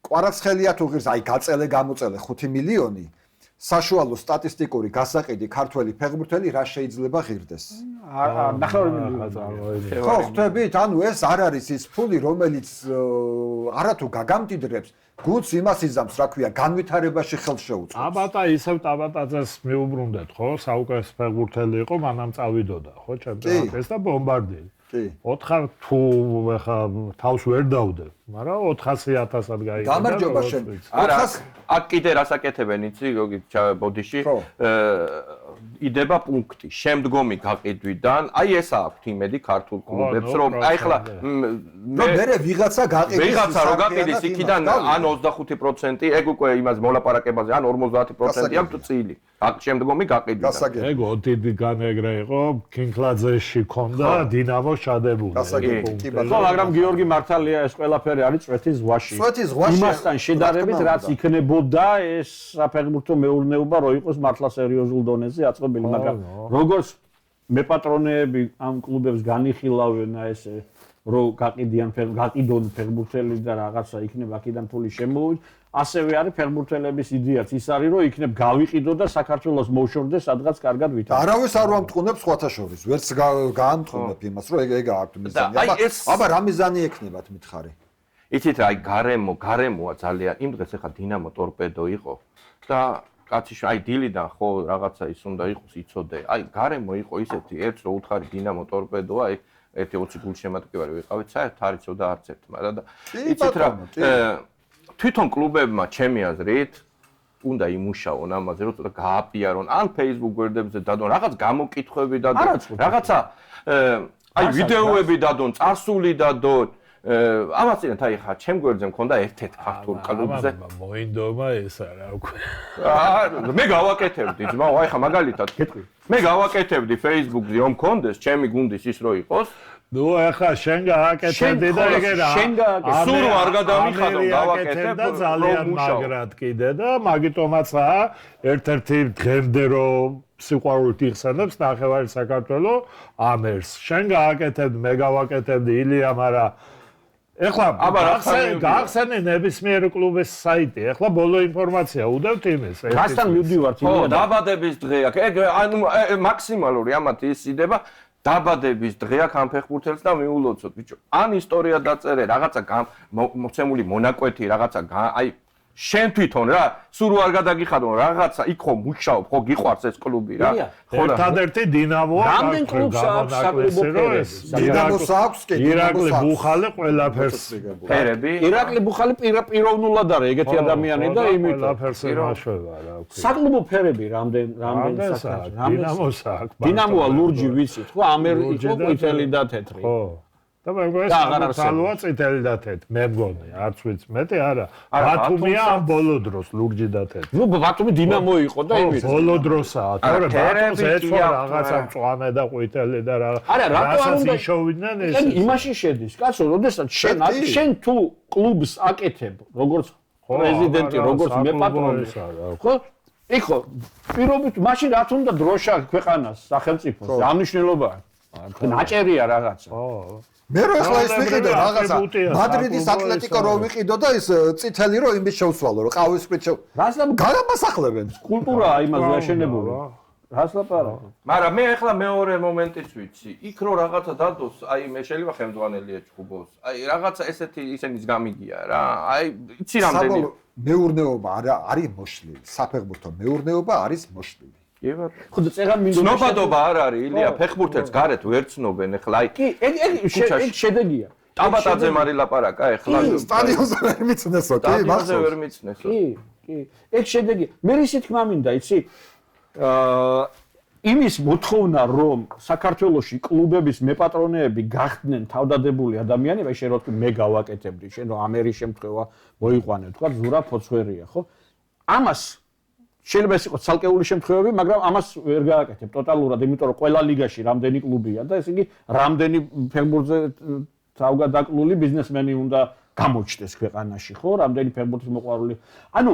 კვარაცხელია თუ ღირს აი გაწელე გამოწელე 5 მილიონი საშუალო სტატისტიკური გასაყიდი ქართველი ფეხბურთელი რა შეიძლება ღირდეს? ნახევარი მილიონი. ხო, ხვდებით, ანუ ეს არ არის ის ფული, რომელიც არათუ გაგამდიდრებს, გუნდს იმას იზამს, რა ქვია, განვითარებაში ხელს შეუწყობს. აბატა ისევ ტაბატაძეს მიუბრუნდეთ, ხო? საუკეთესო ფეხბურთელი იყო, მანამ წავიდოდა, ხო, ჩემპიონატის და ბომბარდირი. კი. 4 თუ ხა თავს ვერ დავდებ, მაგრამ 400.000-ად გაიგე. გამარჯობა შენ. არა, აქ კიდე რასაკეთებენ, იცი, ბოდიში. იდება პუნქტი შემდგომი გაყიდვიდან, აი ეს აქვს იმედი ქართულ კლუბებს, რომ აი ხლა მე ვიღაცა გაყიდის ვიღაცა რო გაყიდის იქიდან ან 25%, ეგ უკვე იმას მოლაპარაკებაზე, ან 50% აქვს წილი. შემდგომი გაყიდვიდან. ეგ ოდიდი განეგრა იყო, კინკლაძეში ქონდა დინამოს ჩადებული. ხო, მაგრამ გიორგი მართალია, ეს ყველაფერი არის წვეთის ზღვაში. იმასთან შედარებით, რაც იქნებოდა ეს საფეხბურთო მეურნეობა, რო იყოს მართლა სერიოზულ დონეზე აწყობილი, მაგრამ როგორც მეპატრონეები ამ კლუბებს განიხილავენ ესე რო გაყიდონ ფეხბურთელი და რაღაცა იქნება აქედან ფული შემოვიდ, ასევე არის ფეხბურთელების იდეაც ის არის რომ იქნებ გავიყიდო და საქართველოს მოვშორდეს სადღაც კარგად ვითარდება. არავის არ ვამტყუნებს სხვათა შორის, ვერც გაამტყუნებ იმას, რომ ეგ აქვს მიზანი. აბა რა მიზანი ექნებათ მითხარი? იცით რა, აი გარემოა ძალიან. იმ დღეს ახლა დინამო ტორპედო იყო და კაცი აი დილიდან ხო რაღაცა ის უნდა იყოს იცოდე. აი გარემო იყო ისეთი, ერთ რო უთხარი დინამო ტორპედოა, აი ერთი 20 გულშემატკივარი ვიყავით, საერთოდ არ იცოდა არც ერთმა და იცით რა, თვითონ კლუბებმა ჩემი აზრით უნდა იმუშაონ ამაზე, რომ ცოტა გააპიარონ, ან Facebook გვერდებზე დადონ, რაღაც გამოკითხვები დადონ, რაღაცა აი ვიდეოები დადონ, წარსული დადონ. ამასინათ აი ხა ჩემ გვერდზე მქონდა ერთ-ერთ ქართულ კლუბზე. მოინდომა ეს არა უკვე. მე გავაკეთებდი ძმაო, აი ხა მაგალითად მე გავაკეთებდი Facebook-ზე რომ მქონდეს ჩემი გუნდის ის რო იყოს. ნუ ახლა შენ გააკეთებდი და ეგ რა. სულ არ გადამიხადო გავაკეთებ და ძალიან მაგრად კიდე და მაგიტომაცაა ერთ-ერთი დღემდე რომ სიყვარულით იხსენებს ნახევარი საქართველო ამერს. შენ გააკეთებდი, მე გავაკეთებდი ილია, მაგრამ ეხლა გახსენე ნებისმიერი კლუბის საიტი. ეხლა ბოლო ინფორმაცია უდევთ იმის. რასთან მივდივართ? ხო, დაბადების დღე აქვს. ეგ ანუ მაქსიმალური ამათი ის იდება დაბადების დღე აქვს ამ ფეხბურთელს და მიულოცოთ, ბიჭო. ან ისტორია დაწერე, რაღაცა მოცემული მონაკვეთი, რაღაცა აი შენ თვითონ რა, სულ არ გადაგიხადონ რაღაცა, იქ ხო მუშაობ, ხო გიყვარს ეს კლუბი რა. ხო და ერთადერთი დინამოა. რამდენ კლუბს აქვს საკლუბო ფერები? დინამოს აქვს კი, ირაკლი ბუხალე ყველაფერს ფერები. ირაკლი ბუხალი პიროვნულად არის ეგეთი ადამიანი და იმით ყველაფერს მაშველა რა. საკლუბო ფერები რამდენ საკაც. დინამოს აქვს. დინამოა ლურჯი ვიცით, ხო, ამერი იყო ყვითელი და თეთრი. ხო. და მე მგონი სალოა წითელი და თეთრი. მე მგონი, არც ვიცი, მეტი არა. ბათუმია ამ ბოლო დროს ლურჯი და თეთრი. ნუ ბათუმი დინამო იყო და იმით. ბოლო დროსაა, თორე ბათუმს ეცვა რაღაცა მწვანე და ყვითელი და რა. არა, რატო არ უნდა იშოვიდნენ ეს? ეგ იმაში შედის, კაცო, როდესაც შენ თუ კლუბს აკეთებ, როგორც პრეზიდენტი, როგორც მეპატრონე, ხო? ეხო, პირობით მაშინ რა თუნდა დროშა ქვეყანას, სახელმწიფოს, ამ მნიშვნელობაა. ნაჭერია რაღაცა. ხო. მე რო ახლა ის ვიყიდო რაღაცა მადრიდის ატლეტიკო რო ვიყიდო და ის წითელი რო იმის შევსვალო რო ყავისფრით რას გადამასახლებენ კულტურაა იმას გაშენებული რას ლაპარაკობ მაგრამ მე ახლა მეორე მომენტიც ვიცი იქ რო რაღაცა დადოს აი მე შეიძლება ხელმძღვანელია ჩხუბოს აი რაღაცა ესეთი ისენის გამიგია რა აი იცი რამდენი მეურნეობა არის მოშლილი საფეხბურთო მეურნეობა არის მოშლილი ხო და წერან მინდოდა ცნობადობა არ არის ილია ფეხბურთელს გარეთ ვერ ცნობენ ახლა აი კი ეგ შედეგია ტაბატაძე მარი ლაპარაკა ახლა სტადიონზე ვერ მიცნესო კი სტადიონზე ვერ მიცნესო კი ეგ შედეგია მე ისე თქმა მინდა იცი იმის მოთხოვნა რომ საქართველოში კლუბების მეპატრონეები გახდნენ თავდადებული ადამიანები აი შენ რო მე გავაკეთებდი შენ რო ამერის შემთხვევა მოიყვანე თქვა ზურა ფოცვერია ხო ამას შეიძლება ეს იყოს ცალკეული შემთხვევები, მაგრამ ამას ვერ გააკეთებ ტოტალურად, იმიტომ რომ ყველა ლიგაში რამდენი კლუბია და ესე იგი რამდენი ფეხბურთზე თავგადაკლული ბიზნესმენი უნდა გამოჩნდეს ქვეყანაში, ხო? რამდენი ფეხბურთის მოყვარული. ანუ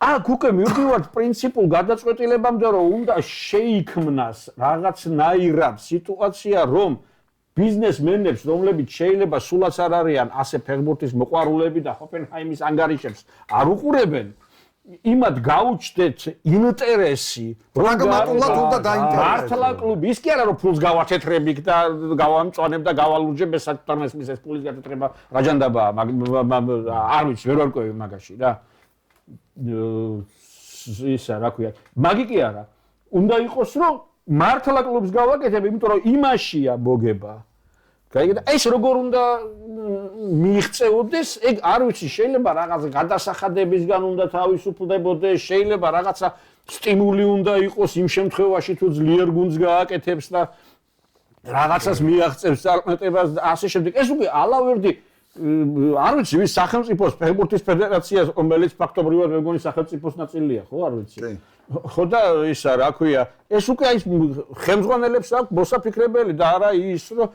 აქ უკვე მივდივართ პრინციპულ გადაწყვეტილებამდე, რომ უნდა შეიქმნას რაღაცნაირად სიტუაცია, რომ ბიზნესმენებს, რომლებიც შეიძლება სულაც არ არიან ასე ფეხბურთის მოყვარულები და ჰოფენჰაიმის ანგარიშებს არ უყურებენ იმად გაუჩნდეთ ინტერესი, რომ უნდა დაინტერესდეს. მართლა კლუბი, ის კი არა რომ ფულს გავათეთრებიქ და გავამწვანებ და გავალურჯებ ესაკუთრების ეს ფულის გათეთრება რაჯანდაბაა, არ ვიცი, ვერ ვარკვევი მაგაში რა. ისა რა ქვია. მაგი კი არა. უნდა იყოს რომ მართლა კლუბს გავაკეთებ, იმიტომ რომ იმაშია მოგება. გაიგე და ეს როგორ უნდა მიიღწეოდეს, ეგ არ ვიცი, შეიძლება რაღაც გადასახადებისგან უნდა თავისუფლდებოდეს, შეიძლება რაღაცა სტიმული უნდა იყოს იმ შემთხვევაში თუ ძლიერ გუნდს გააკეთებს და რაღაცას მიაღწევს წარმატებას და ასე შემდეგ. ეს უკვე ალავერდი არ ვიცი ვის სახელმწიფოს ფეხბურთის ფედერაციას რომელიც ფაქტობრივად მეგონი სახელმწიფოს ნაწილია ხო არ ვიცი. ხო და ისა რა ქვია ეს უკვე აი ხელმძღვანელებს აქვს მოსაფიქრებელი და არა ის რომ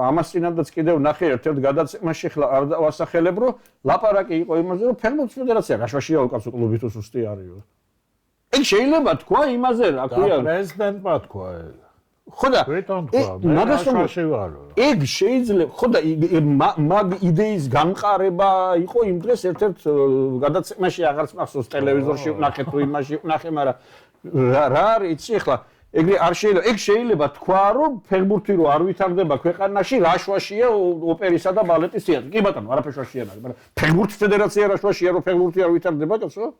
ამას წინანდაც კიდევ ნახე ერთ-ერთ გადაცემაში ხლა არ დავასახელებ რომ ლაპარაკი იყო იმაზე რომ ფეხბურთის ფედერაცია გაშვაშია უკაცო კლუბი თუ სუსტი არისო. ეგ შეიძლება თქვა იმაზე რა ქვია პრეზიდენტმა თქვა ხო და მაგას ეგ შეიძლება ხო და მაგ იდეის გამყარება იყო იმ დღეს ერთ-ერთ გადაცემაში აღარც მახსოვს ტელევიზორში ვნახე თუ იმაში ვნახე მაგრამ რა არის იცი ახლა ეგრე არ შეიძლება ეგ შეიძლება თქვა რომ ფეხბურთი რო არ ვითარდება ქვეყანაში რა შვაშია ოპერისა და ბალეტის თეატრი კი ბატონო არაფერ შვაშია არა მაგრამ ფეხბურთის ფედერაცია რა შვაშია რომ ფეხბურთი არ ვითარდება კაცო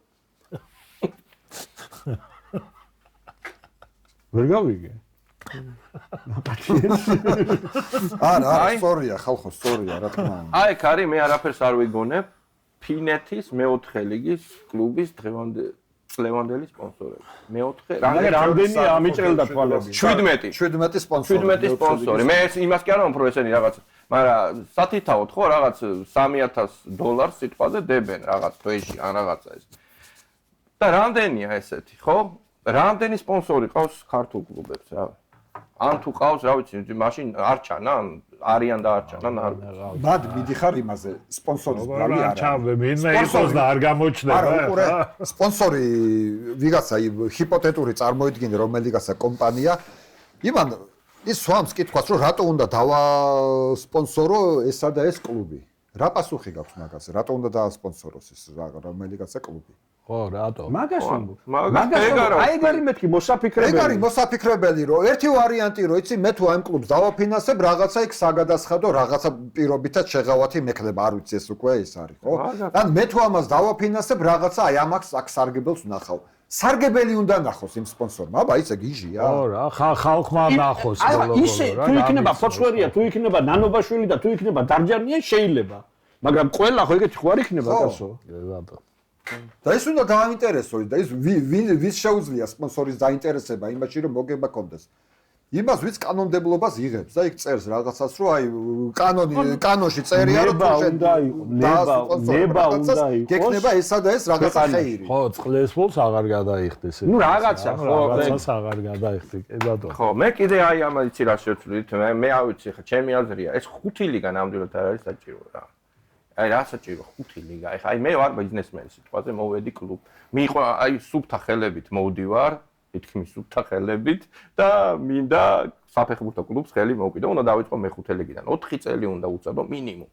ვერ გავიგე არა, სწორია, ხალხო, სწორია, რა თქმა უნდა. აი, კარი, მე არაფერს არ ვიგონებ ფინეთის მეოთხე ლიგის კლუბის წლევანდელი სპონსორები. მეოთხე, რამდენი ამიჭრელდა თვალები? 17 სპონსორი. 17 სპონსორი. მე იმას კი არ ვამბობ, რომ ესენი რაღაც, მაგრამ სათითაოდ ხო რაღაც $3,000 სიტყვაზე დებენ რაღაც თვეში ან რაღაცა ეს. და რამდენია ესეთი, ხო? რამდენი სპონსორი ყავს ქართულ კლუბებს რა? ან თუ ყავს, რა ვიცი, მაშინ არ ჩანან, არიან და არ ჩანან, არ. ბად მიდიხარ იმაზე, სპონსორის ბრავი არა. მინდა იყოს და არ გამოჩნდება. არა, უყურე, სპონსორი ვიღაცა ჰიპოთეტური წარმოიდგინე რომელიღაცა კომპანია, იმან ის swams კითხვას, რომ რატო უნდა დავასპონსორო ესა და ეს კლუბი? რა პასუხი გაქვს მაგაზე? რატო უნდა დაასპონსოროს ეს რომელიღაცა კლუბი? ხო, რატო? მაგას აი ეგ არის მეთქი მოსაფიქრებელი. ეგ არის მოსაფიქრებელი, რომ ერთი ვარიანტი რომ იცი მე თუ ამ კლუბს დავაფინანსებ, რაღაცა იქ საგადასხადო, რაღაცა პირობითად შეღავათი მექნება, არ ვიცი ეს უკვე ეს არის, ხო? ან მე თუ ამას დავაფინანსებ, რაღაცა აი ამას აქ სარგებელს ვნახავ. სარგებელი უნდა ნახოს იმ სპონსორმა, აბა იცი გიჟია. ხო რა, ხალხმა ნახოს ბოლო-ბოლო. აი ისე თუ იქნება ფოცხვერია, თუ იქნება ნანობაშვილი და თუ იქნება დარჯანია შეიძლება. მაგრამ ყველა ხო ეგეთი ხო არ იქნება კაცო? რატო? და ის უნდა გააინტერესოს და ის ვის შეუძლია სპონსორის დაინტერესება იმაში რომ მოგება კონდეს. იმას ვიც კანონმდებლობას იღებს და იქ წერს რაღაცას რომ აი კანონში წერია რომ ნება უნდა იყოს გეკნება ესა და ეს რაღაცა ხეირი. ხო, წყლესფულს აღარ გადაიხდეს. ნუ რაღაცა ხო, რაღაცას აღარ გადაიხდი, კი ბატონო. ხო, მე კიდე აი ამ იცი რა შევცვლით, მე ავიცი ხა, ჩემი აზრია, ეს 5 ლიგა ნამდვილად არ არის საჭირო რა. აი რა საჭირო 5 ლიგა. ეხა აი მე ვარ ბიზნესმენი სიტყვაზე, მოვედი კლუბ. მიიყვა აი სუბთა ხელებით მოვდივარ, თითქმის სუბთა ხელებით და მინდა საფეხბურთო კლუბს ხელი მოვკიდო. უნდა დავიწყო მე-5 ლიგიდან. 4 წელი უნდა უწოდო მინიმუმ.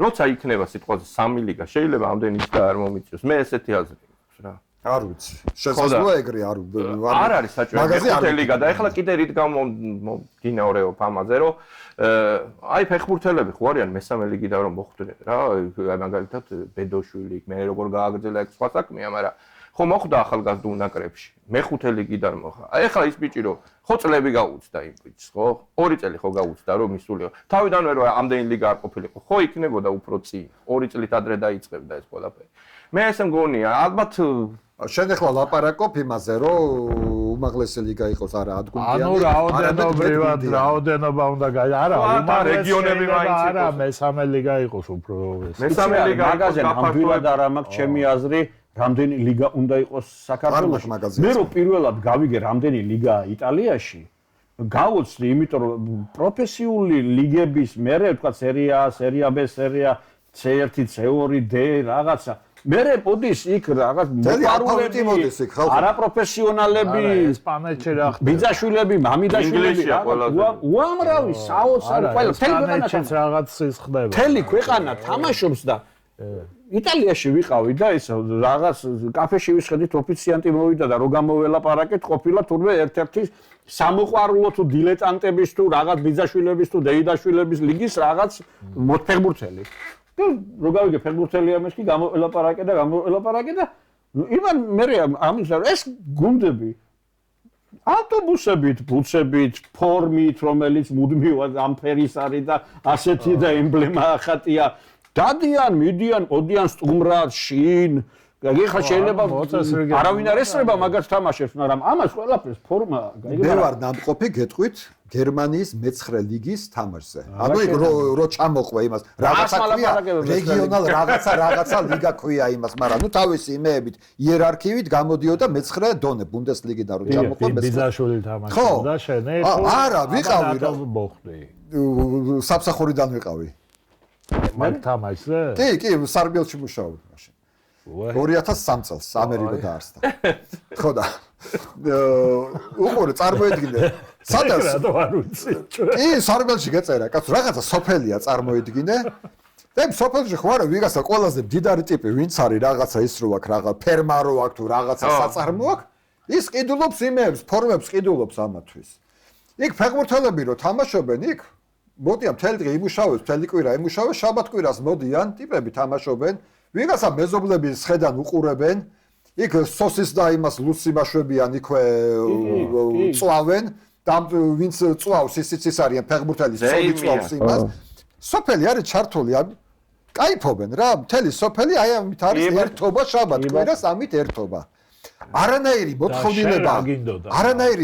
როცა იქნება სიტყვაზე 3 ლიგა, შეიძლება ამდენი ის და არ მომიწევს. მე ესეთი აზრი მაქვს რა. არ ვიცი. შესაძლოა ეგრე არ არის საჭირო 5 ლიგა და ეხლა კიდე რით გამომდინარეობ ამაზე, რომ აი ფეხბურთელები ხო არიან მესამე ლიგიდან რომ მოხვდნენ რა, მაგალითად ბედოშვილი, მე როგორ გააგრძელა ეგ სხვა საქმეა, მაგრამ ხო მოხვდა ახალგაზრდულ ნაკრებში. მე-5 ლიგიდან მოხდა. აი ეხლა ის ბიჭი რომ ხო წლები გაუწდა იმ ბიჭს, ხო? 2 წელი ხო გაუწდა რომ ისულიყო. თავიდანვე რომ ამდენი ლიგა არ ყოფილიყო, ხო იქნებოდა უფრო წინ. 2 წლით ადრე დაიწყებდა ეს ყველაფერი. მე ესე მგონია, ალბათ შენ ახლა ლაპარაკობ იმაზე, რომ უმაღლესი ლიგა იყოს არა ადგუნდიანი. ანუ რაოდენობრივად რაოდენობა უნდა არა, რეგიონები მაინც არა, მესამე ლიგა იყოს უფრო ეს. მესამე ლიგა მაგაზე ნამდვილად არ მაქვს ჩემი აზრი, რამდენი ლიგა უნდა იყოს საქართველოში. მე რო პირველად გავიგე რამდენი ლიგაა იტალიაში, გავოცდი, იმიტომ რომ პროფესიული ლიგების მერე თქვა სერია A, სერია B, სერია C1, C2, D რაღაცა მერე მოდის იქ რაღაც მოპარულები მოდის იქ ხალხი არაპროფესიონალები ესპანეთში რა ხდება ბიძაშვილები მამიდაშვილები უამრავი საოცარი ყველა ესპანეთშიც რაღაც ის ხდება მთელი ქვეყანა თამაშობს და იტალიაში ვიყავი და ეს რაღაც კაფეში ვისხედით ოფიციანტი მოვიდა და რო გამოველაპარაკეთ ყოფილა თურმე ერთ-ერთი სამოყვარულო თუ დილეტანტების თუ რაღაც ბიძაშვილების თუ დეიდაშვილების ლიგის რაღაც მოთფეხბურთელი რო გავიგე ფეხბურთელი ამას კი გამოელაპარაკე და იმან მე ამის ეს გუნდები ავტობუსებით, ბუსებით, ფორმით, რომელიც მუდმივად ამ ფერის არის და ასეთი და ემბლემა ახატია. დადიან, მიდიან, ოდიან სტუმრად, შინ, გიხა შეიძლება არავინ არ ესწრება მაგას თამაშებს, მაგრამ ამას ყველაფერს ფორმა გაიგე. მე ვარ ნამყოფი გეტყვით გერმანიის მე-9 ლიგის თამაშზე. ანუ იქ რო ჩამოყვე იმას, რაღაცა ქვია, რეგიონალ რაღაცა ლიგა ქვია იმას, მაგრამ ნუ თავისი იმეებით, იერარქიით გამოდიოდა მე-9 დონე ბუნდესლიგიდან რო ჩამოყვე მე-9. ბიზაშვილი თამაშობდა შენ ერთ. არა, ვიყავი რა. მოხდი. სამსახურიდან ვიყავი. მაგ თამაშზე? კი, სარბიელში მუშაობდი მაშინ. 2003 წელს ამერიკა დაარსდა. ხო და უყურე წარმოედგინე სადაც რატო არ ვიცი? კი, სარბიელში გეწერა, კაცო, რაღაცა სოფელია წარმოედგინე. და სოფელში ხوار ვიღაცა ყველაზე მდიდარი ტიპი ვინც არის რაღაცა ის რო აქვს რაღა ფერმა რო აქვს თუ რაღაცა საწარმო აქვს, ის ყიდულობს იმებს, ფორმებს ყიდულობს ამათვის. იქ ფეხბურთელები რო თამაშობენ იქ მოდიან მთელი დღე იმუშავებს, მთელი კვირა იმუშავებს, შაბათ-კვირას მოდიან ტიპები თამაშობენ. ვიღაცა მეზობლების ხედან უყურებენ, იქ სოსის და იმას ლუსიმაშვებიან იქვე წვავენ, და ვინც წვავს ისიც არიან ფეხბურთელის სოდი წვავს იმას. სოფელი არის ჩართული, კაიფობენ რა, მთელი სოფელი აი ამით არის ერთობა შაბათ-კვირას ამით ერთობა. არანაირი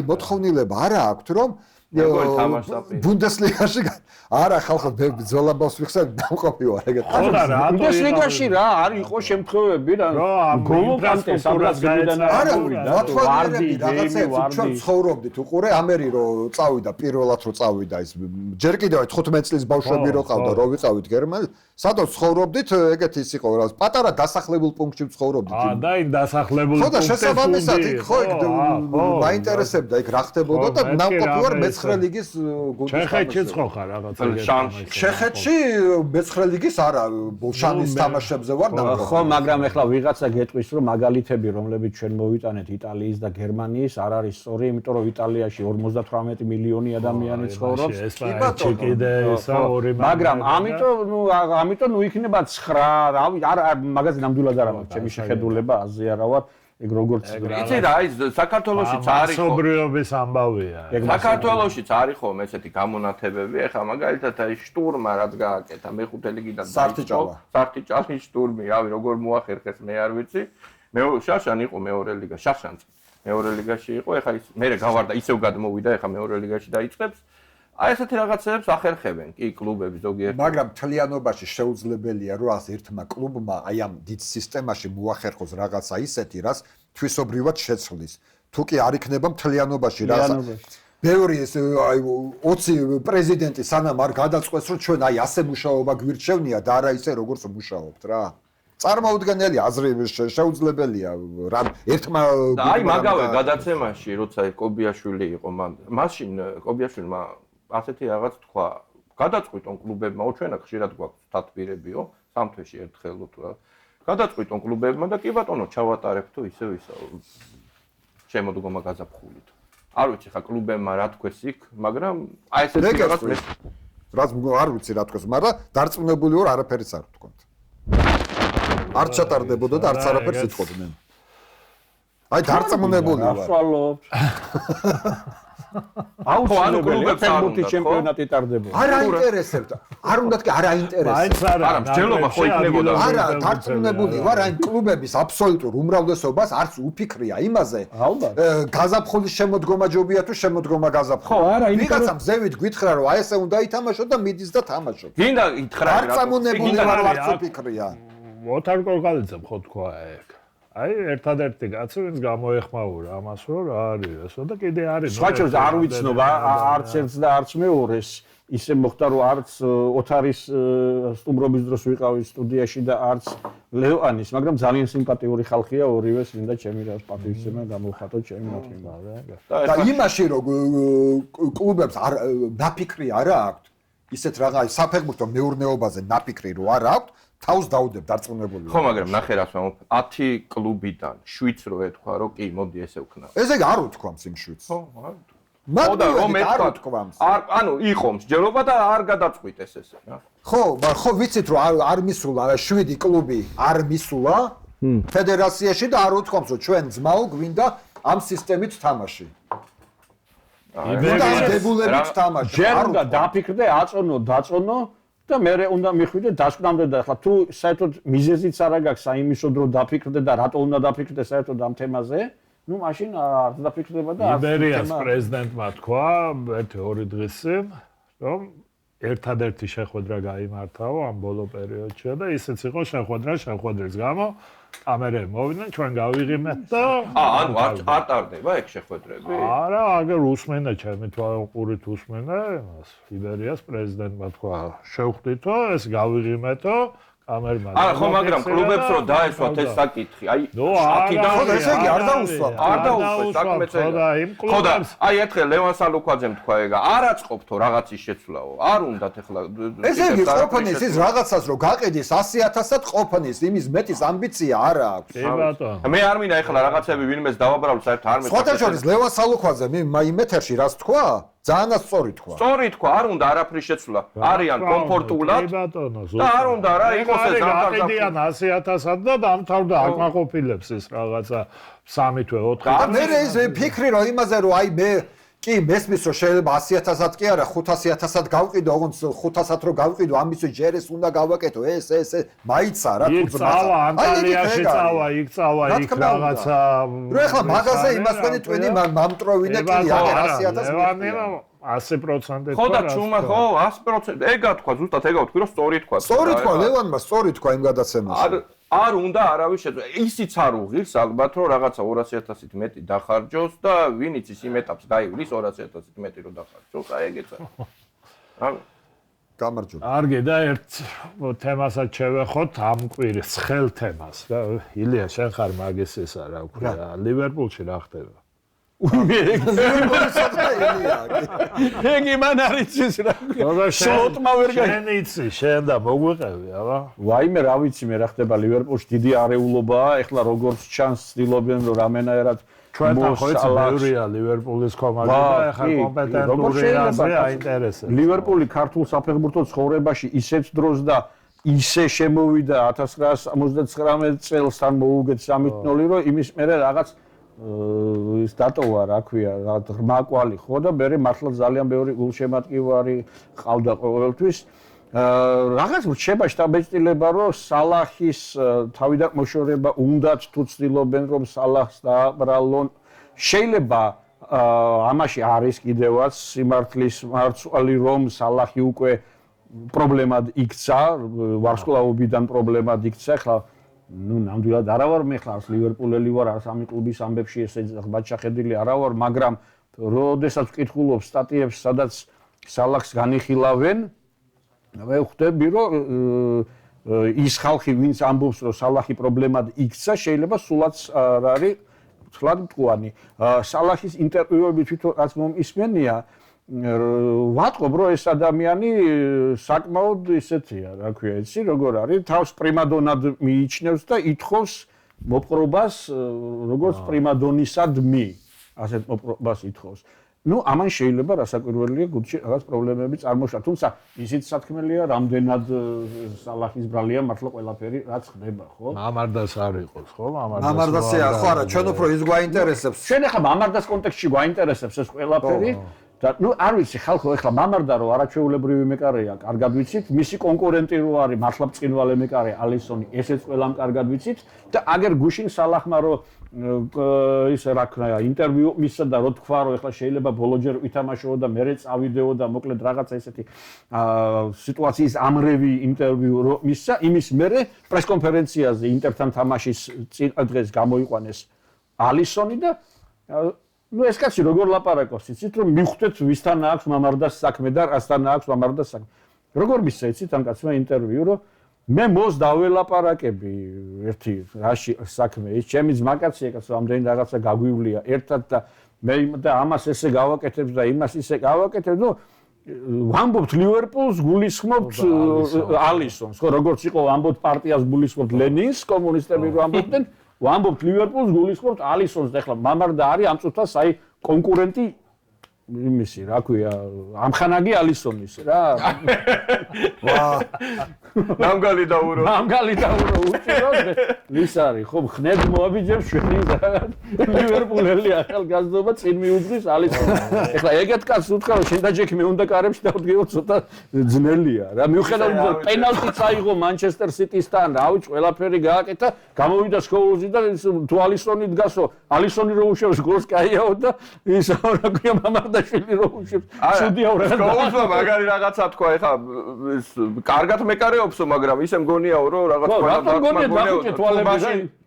მოთხოვნილება არა აქვთ რომ ბუნდესლიგაში არა ხალხო ბძოლაბავს ვიხსენ დამყოფი ვარ ეგეთ. ბუნდესლიგაში რა არის იყო შემთხვევები რა გოლო კანტე სადღაც გიდან არა ვათვალიერები რაღაცებს ჩვენ ცხოვრობდით უყურე ამერი რო წავიდა პირველად რო წავიდა ის ჯერ კიდევ 15 წლის ბავშვები რო ყავდა რო ვიყავით გერმანიაში სადაც ცხოვრობდით ეგეთ ის იყო რა პატარა დასახლებულ პუნქტში ცხოვრობდით. და იქ დასახლებულ პუნქტში. ხო და შესაბამისად იქ ხო მაინტერესებდა იქ რა ხდებოდა და ნამყოფი ვარ მე-9 ლიგის გუნდის ჩეხეთშიც ხო ხარ რაღაცა ჩეხეთში მე-9 ლიგის არა ბოლშანის თამაშებზე ვარ ნამყოფი. ხო, მაგრამ ეხლა ვიღაცა გეტყვის რომ მაგალითები რომლებიც ჩვენ მოვიტანეთ იტალიის და გერმანიის არ არის სწორი, იმიტომ რომ იტალიაში 58 მილიონი ადამიანი ცხოვრობს. მაგრამ ამიტომ ნუ იქნება 9, რავი, არ მაგაზე ნამდვილად არ მაქვს ჩემი შეხედულება, აზე არა ვარ. ეგ როგორც იცი რა ის საქართველოშიც არის ხო მასობრიობის ამბავია. საქართველოშიც არის ხო ესეთი გამონათებები, ეხლა მაგალითად აი შტურმა რაც გააკეთა მე-5 ლიგიდან სარტიჭალის შტურმი, რავი როგორ მოახერხეს მე არ ვიცი. შაშან იყო მეორე ლიგა, შაშანც მეორე ლიგაში იყო, ეხლა ის მერე გავარდა ისევ გადმოვიდა, ეხლა მეორე ლიგაში დაიწყებს. აი ესეთი რაღაცებს ახერხებენ კი კლუბები ზოგიერთი. მაგრამ თლიანობაში შეუძლებელია რომ ას ერთმა კლუბმა აი ამ დიდ სისტემაში მოახერხოს რაღაცა ისეთი, რაც თვისობრივად შეცვლის. თუ კი არ იქნება თლიანობაში რაღაცა. ბევრი ეს აი 20 პრეზიდენტი სანამ არ გადაწყვეტს რომ ჩვენ აი ასე მუშაობა გვირჩევნია და არა ისე როგორც მუშაობთ რა. წარმოუდგენელი აზრი შეუძლებელია რა ერთმა აი მაგავე გადაცემაში როცა კობიაშვილი იყო მაშინ კობიაშვილმა ასეთი რაღაც თქვა გადაწყვიტონ კლუბებმა ჩვენ აქ ხშირად გვაქვს თათბირებიო სამთვეში ერთხელ თუ რა გადაწყვიტონ კლუბებმა და კი ბატონო ჩავატარებთ თუ ისევ შემოდგომა გაზაფხულით არ ვიცი ხა კლუბებმა რა თქვეს იქ მაგრამ აი ესეთი რაღაც რაც არ ვიცი რა თქვეს მაგრამ დარწმუნებული ვარ არაფერიც არ თქვათ არ ჩატარდებოდა და არც არაფერს იტყოდნენ აი დარწმუნებული ვარ ასვალობ ანუ კლუბებს ფეხბურთი ჩემპიონატი ტარდებოდა. არ აინტერესებდა. არ უნდათ კი არ აინტერესებდა. არა, მსჯელობა ხო იქნებოდა. არა, დარწმუნებული ვარ აი კლუბების აბსოლუტურ უმრავლესობას არც უფიქრია იმაზე. გაზაფხულის შემოდგომა ჯობია თუ შემოდგომა გაზაფხული. ხო, არა, ვიღაცამ ზევით გითხრა რომ აი ესე უნდა ითამაშო და მიდის და თამაშობს. გინდა ითხრა რა. დარწმუნებული ვარ არც უფიქრია. ოთარ კოლგალიძემ ხო თქვა ეგ. აი ერთადერთი კაცი ვინც გამოეხმაურა ამას რომ რა არის ესო და კიდე არის სხვა ჩვენს არ ვიცნობ არც ერთს და არც მეორეს ისე მოხდა რომ არც ოთარის სტუმრობის დროს ვიყავი სტუდიაში და არც ლევანის მაგრამ ძალიან სიმპათიური ხალხია ორივეს მინდა ჩემი რა პატივისცემა გამოვხატო ჩემი მოთხოვნა და იმაში რომ კლუბებს არ დაფიქრი არა აქვთ ისეთ რაღა საფეხბურთო მეურნეობაზე დაფიქრი რო არ აქვთ თავს დაუდებ დარწმუნებული. ხო, მაგრამ ნახე რას ვამბობ, 10 კლუბიდან 7 რო ეთქვა, რომ კი, მოდი ესე ვქნა. ესე არ უთქვამს იმ 7-ს. ხო, არ. მაგრამ რომ ეთქვამს. ანუ იყო მსჯელობა და არ გადაწყვიტეს ესე, რა. ხო, ხო ვიცით რომ არ მისულა 7 კლუბი არ მისულა ფედერაციაში და არ უთქვამს რომ ჩვენ ძმაო გვინდა ამ სისტემით თამაში. და დებულებით თამაში. ჯერ უნდა დაფიქრდე, აწონო, დაწონო და მე უნდა მიხვიდე დასკვნამდე და ახლა თუ საერთოდ მიზეზიც არ აქვს აიმისო დრო დაფიქრდე და რატო უნდა დაფიქრდე საერთოდ ამ თემაზე, ну მაშინ არ დაფიქრდება და იბერიას პრეზიდენტმა თქვა 1-2 დღის წინ, რომ ერთადერთი შეხვედრა გაიმართაო ამ ბოლო პერიოდში და ისეც იყო შეხვედრის გამო კამერები მოვიდნენ, ჩვენ გავიღიმეთ და ანუ არ ტარდება ეგ შეხვედრები? არა, აგერ უსმენდა ჩემი თვალყურით უსმენდა იმას. იბერიას პრეზიდენტმა თქვა, შევხვდითო, ეს გავიღიმეთო, კამერმა. არა, ხო, მაგრამ კლუბებს რო დაესვათ ეს საკითხი, აი ხო, ესე იგი არ დაუსვა. არ დაუსვა საქმეც ეგა. ხო და აი ერთხელ ლევან სალუქვაძემ თქვა ეგა, არ აწყობთო რაღაცის შეცვლაო. არ უნდათ ეხლა ესე იგი ყოფნის ის რაღაცას რო გაყიდის 100,000-ად ყოფნის იმის მეტის ამბიცია არ აქვს. კი ბატონო. მე არ მინდა ეხლა რაღაცები ვინმეს დავაბრალო საერთოდ არ მეცახე. სხვათა შორის ლევან სალუქვაძემ იმ ეთერში რას თქვა? ძალიან სწორი თქვა. სწორი თქვა, არ უნდა არაფრის შეცვლა. არიან კომფორტულად. კი ბატონო, და არ უნდა რა იყოს ეს გაყიდიან 100,000-ად და დამთავრდა აკმაყოფილებს ეს რაღაცა 3 თვე 4 და მე ეს ფიქრი რომ იმაზე რომ აი მე კი მესმის რომ შეიძლება 100,000-ად კი არა 500,000-ად გავყიდო, ოღონდ 500-ად რო გავყიდო, ამისთვის ჯერ ეს უნდა გავაკეთო, ეს მაიცა რა თუ წავა ანტალიაში წავა, იქ წავა, იქ რაღაცა რო ეხლა მაგაზე იმასვენი ტვინი მამტროვინე კი აგერ 100,000 100% ხო და ჩუმა ხო 100% ეგა თქვა ზუსტად ეგა ვთქვი რომ სწორი თქვა სწორი თქვა ლევანმა სწორი თქვა იმ გადაცემაში არ უნდა არავის შეძლო ისიც არ უღირს ალბათ რომ რაღაცა 200,000-ით მეტი დახარჯოს და ვინიც ის იმ ეტაპს გაივლის 200,000-ით მეტი რომ დახარჯოს აი ეგეცა გამარჯობა არგი და ერთ თემასაც შევეხოთ ამ კვირის ცხელ თემას რა ილია შენ ხარ მაგის ესა რა ქვია ლივერპულში რა ხდება ეგ იმან არის ის რა შოტმა ვერ გაი შენ იცი შენ და მოგვიყევი აბა ვაიმე რა ვიცი მე რა ხდება ლივერპულში დიდი არეულობაა ეხლა როგორც ჩანს ცდილობენ რომ რამენაერად ჩვენთან ხო იცი ბევრია ლივერპულის კომანდა და ეხლა კომპეტენტური აზრი აინტერესებს ლივერპული ქართულ საფეხბურთო ცხოვრებაში ისეთ დროს და ისე შემოვიდა 1979 წელს თან მოუგეთ 3-0 რომ იმის მერე რაღაც ის დატოვა რა ქვია რა ღრმა კვალი ხო და მე მართლა ძალიან ბევრი გულშემატკივარი ყავდა ყოველთვის რაღაც რჩება შტაბეჭდილება რომ სალახის თავიდან მოშორება უნდათ თუ ცდილობენ რომ სალახს დააბრალონ შეიძლება ამაში არის კიდევაც სიმართლის მარცვალი რომ სალახი უკვე პრობლემად იქცა ვარსკვლავობიდან პრობლემად იქცა ხლა ну ნამდვილად არა ვარ მე ხარ ლივერპულელი ვარ არ სამი კლუბის ამბებში ესე ბაჭახედილი არა ვარ მაგრამ როდესაც ვკითხულობ სტატიებს სადაც სალახს განიხილავენ მე ხვდები რომ ის ხალხი ვინც ამბობს რომ სალახი პრობლემად იქცა შეიძლება სულაც არ არის ცლად მტყუანი სალახის ინტერვიუები თვითონ რაც მომისმენია ვატყობ რომ ეს ადამიანი საკმაოდ ისეთია რა ქვია იცი როგორ არის თავს პრიმადონად მიიჩნევს და ითხოვს მოპყრობას როგორც პრიმადონისადმი ასეთ მოპყრობას ითხოვს ну ამან შეიძლება რასაკვირველია გუნდში რაღაც პრობლემები წარმოშვა თუმცა ისიც სათქმელია რამდენად სალახის ბრალია მართლა ყველაფერი რაც ხდება ხო მამარდას არ იყოს ხო მამარდასია ხო არა ჩვენ უფრო ის გვაინტერესებს შენ ახლა მამარდას კონტექსტში გვაინტერესებს ეს ყველაფერი და ნუ არ ვიცი ხალხო ეხლა მამარდა რო არაჩვეულებრივი მეკარეა, კარგად ვიცით, მისი კონკურენტი რო არის მართლა ბრწყინვალე მეკარე ალისონი, ესეც ყველამ კარგად ვიცით და აგერ გუშინ სალახმა რო ისე რა ქნა ინტერვიუ მისცა და რო თქვა რომ ეხლა შეიძლება ბოლოჯერ ვითამაშო და მერე წავიდეო და მოკლედ რაღაცა ესეთი სიტუაციის ამრევი ინტერვიუ რო მისცა, იმის მერე პრესკონფერენციაზე ინტერთან თამაშის წინ დღეს გამოიყვანეს ალისონი და ну ეს კაცი როგორ ლაპარაკობს იცით რომ მიხვდეთ ვისთან აქვს მამარდას საქმე და რასთან აქვს მამარდას საქმე როგორ მისცა იცით ამ კაცმა ინტერვიუ რომ მე მოს დაველაპარაკები ერთი რაში საქმე ის ჩემი ძმაკაცია კაცო ამდენი რაღაცა გაგვივლია ერთად და მე და ამას ესე გავაკეთებ და იმას ისე გავაკეთებ ну ვამბობთ ლივერპულს გულისხმობთ ალისონს ხო როგორც იყო ვამბობთ პარტიას გულისხმობთ ლენინს კომუნისტები რო ამბობდნენ ვამბობთ ლივერპულს გულისხმობთ ალისონს და ეხლა მამარდა არის ამ წუთას აი კონკურენტი იმისი, რა ქვია, ამხანაგი ალისონის რა. ვა ნამგალი დაურო. ნამგალი დაურო უჭიროთ. ის არის, ხო, ხნედ მოაბიჯებს ჩვენი ლივერპულელი ახალგაზრდობა წინ მიუძღვის ალისონს. ეხლა ეგეთ კაცს უთხრა, რომ შენ და ჯექი მე უნდა კარებში დავდგეო, ცოტა ძნელია რა. მიუხედავად იმისა, პენალტიც აიღო მანჩესტერ სიტისთან, რავი, ყველაფერი გააკეთა, გამოვიდა სკოულზი და თუ ალისონი დგასო, ალისონი რო უშვებს გოლს კაიაო და ის რა ქვია მამარდაშვილი რო უშვებს. ცუდია რა. სკოულზმა მაგარი რაღაცა თქვა, ეხლა ეს კარგად მეკარეობსო, მაგრამ ისე მგონიაო, რომ რაღაც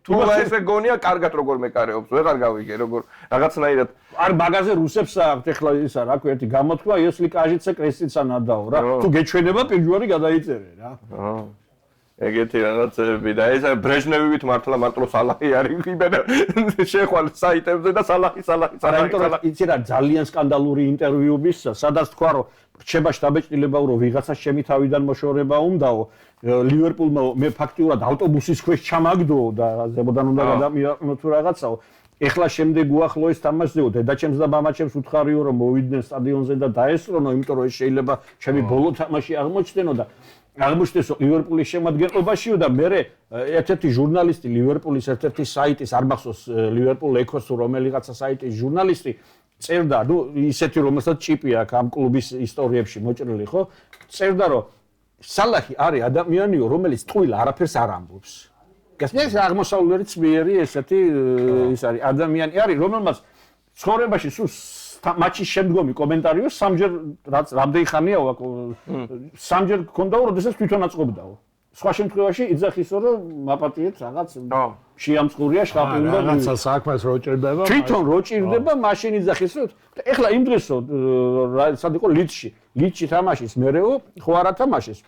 თუ ესე გონია, კარგად როგორ მეკარეობს, ვეღარ გავიგე, როგორ რაღაცნაირად არ მაგაზე რუსებს აქვს ეხლა ისა, რა ქვია, ერთი გამოთქვა, იოსლი კაჟიცე კრესტიცა ნადაო რა. თუ გეჩვენება პირველი გადაიწერე რა. ეგეთი რაღაცები და ეს ბრეჟნევივით მართლა მარტო სალაჰი არის იბედა შეხვალ საიტებზე და სალაჰი. იცი რა, ძალიან სკანდალური ინტერვიუების, სადაც თქვა, რომ რჩება შტაბეჭდილება, რომ ვიღაცას ჩემი თავიდან მოშორება უნდაო, ლივერპულმა მე ფაქტიურად ავტობუსის ქვეშ ჩამაგდო და ზემოდან უნდა გადამიაყნო თუ რაღაცაო. ეხლა შემდეგ უახლოეს თამაშზეო, დედაჩემს და მამაჩემს უთხარიო, რომ მოვიდნენ სტადიონზე და დაესწრონო, იმიტომ რომ ეს შეიძლება ჩემი ბოლო თამაში აღმოჩნდენო და აღმოჩნდეს ლივერპულის შემადგენლობაშიო და მე ერთ-ერთი ჟურნალისტი ლივერპულის ერთ-ერთი საიტის არ მახსოვს ლივერპულ ექოს თუ რომელიღაცა საიტის ჟურნალისტი წერდა, ნუ ისეთი რომელსაც ჭიპი აქვს ამ კლუბის ისტორიებში მოჭრილი, ხო? წერდა, რომ სალაჰი არის ადამიანიო, რომელიც ტყუილ არაფერს არ ამბობს. გასმის აღმოსავლური წვიერი ესეთი ის არის ადამიანი არის, რომელმაც ცხოვრებაში სულ მატჩის შემდგომი კომენტარიო სამჯერ რაც რამდენი ხანია სამჯერ გქონდაო, როდესაც თვითონ აწყობდაო. სხვა შემთხვევაში იძახისო, რომ მაპატიეთ რაღაც შეამწყურია შხაპი უნდა რაღაცა საქმეს რო ჭირდება. თვითონ რო ჭირდება, მაშინ იძახისო. ეხლა იმ დღესო სად იყო ლიდში თამაშის მერეო, ხო არა თამაშის.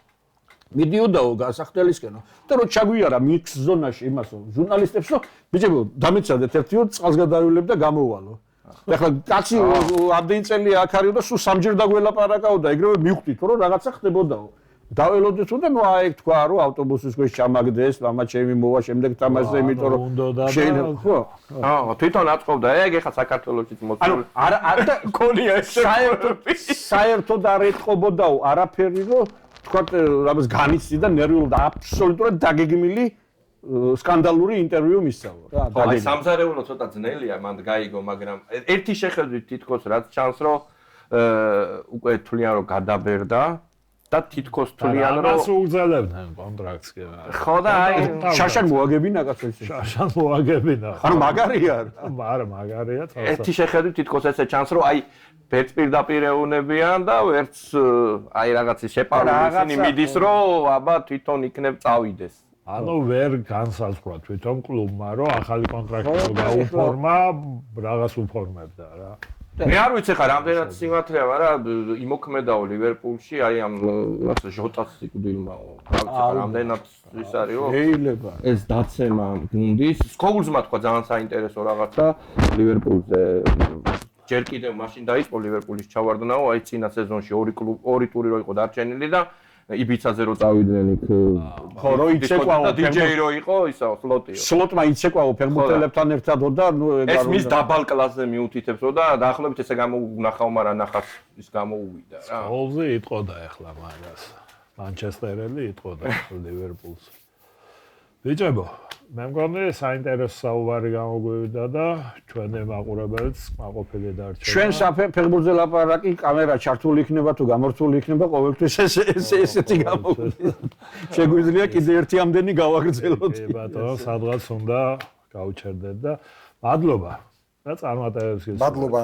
მიდიოდაო გასახდელისკენო და რო ჩაგვიარა მიქს ზონაში იმასო ჟურნალისტებსო, ბიჭებო, დამეცადეთ ერთიო წყალს გადაივლებ და გამოვალო. ეხლა კაცი ამდენი წელი აქ არისო და სულ სამჯერ დაგველაპარაკაო და ეგრევე მივხვდით, რომ რაღაცა ხდებოდაო. დაველოდეთ და ნუ აი თქვა, რომ ავტობუსის ქვეშ ჩამაგდეს, მამა ჩემი მოვა შემდეგ თამაშზე, იმიტომ რომ შეიძლება ხო? თვითონ აწყობდა, ეგ ეხა საქართველოსიც მოწვეული. არა და გონია ეს საერთოდ არ ეთყობოდაო არაფერი, რომ თქვა რამეს განიცდი და ნერვიულ და აბსოლუტურად დაგეგმილი სკანდალური ინტერვიუ მისცავო რა. აი სამზარეულო ცოტა ძნელია, მანდ გაიგო, მაგრამ ერთი შეხედვით თითქოს რაც ჩანს, რომ უკვე თვლიან რომ გადაბერდა და თითქოს თვლიან რომ მას უგზავნებდნენ კონტრაქტს კი. ხო და აი შაშან მოაგებინა კაცო ესე. შაშან მოაგებინა. ანუ მაგარია. არა მაგარია თავს. ერთი შეხედვით თითქოს ესე ჩანს, რომ აი ვერც პირდაპირეუნებიან და ვერც აი რაღაცის შეპარული ისინი მიდის, რომ აბა თვითონ იქნებ წავიდეს. ანუ ვერ განსაზღვრა თვითონ კლუბმა, რომ ახალი კონტრაქტი გაუფორმა, რაღაც უფორმებდა რა. მე არ ვიცი ხა რამდენად სიმართლეა, მაგრამ იმოქმედაო ლივერპულში, აი ამ ჟოტას სიკვდილმაო. რამდენად ის არისო? შეიძლება. ეს დაცემა გუნდის, სკოულზმა თქვა ძალიან საინტერესო რაღაცა ლივერპულზე. ჯერ კიდევ მაშინ დაიწყო ლივერპულის ჩავარდნაო, აი წინა სეზონში ორი ტური რო იყო დარჩენილი და იბიცაზე რო წავიდნენ იქ. ხო, რო იცეკვაო DJ რო იყო, ისა სლოტიო. სლოტმა იცეკვაო ფეხბურთელებთან ერთად და ნუ ეს მის დაბალ კლასზე მიუთითებსო და დაახლოებით ესე გამოუნახავ, მაგრამ ნახავს ის გამოუვიდა რა. სკოულზი იტყოდა ახლა მაგას. მანჩესტერელი იტყოდა ლივერპულს. ბიჭებო, მე მგონი საინტერესო საუბარი გამოგვივიდა და ჩვენი მაყურებელიც მაყოფილი დარჩება. ჩვენ ფეხბურთზე ლაპარაკი კამერა ჩართული იქნება თუ გამორთული იქნება, ყოველთვის ესეთი გამოგვიდება. შეგვიძლია კიდე ერთი ამდენი გავაგრძელოთ. კი ბატონო, სადღაც უნდა გავუჩერდეთ და მადლობა. და წარმატებებს გისურვებთ. მადლობა.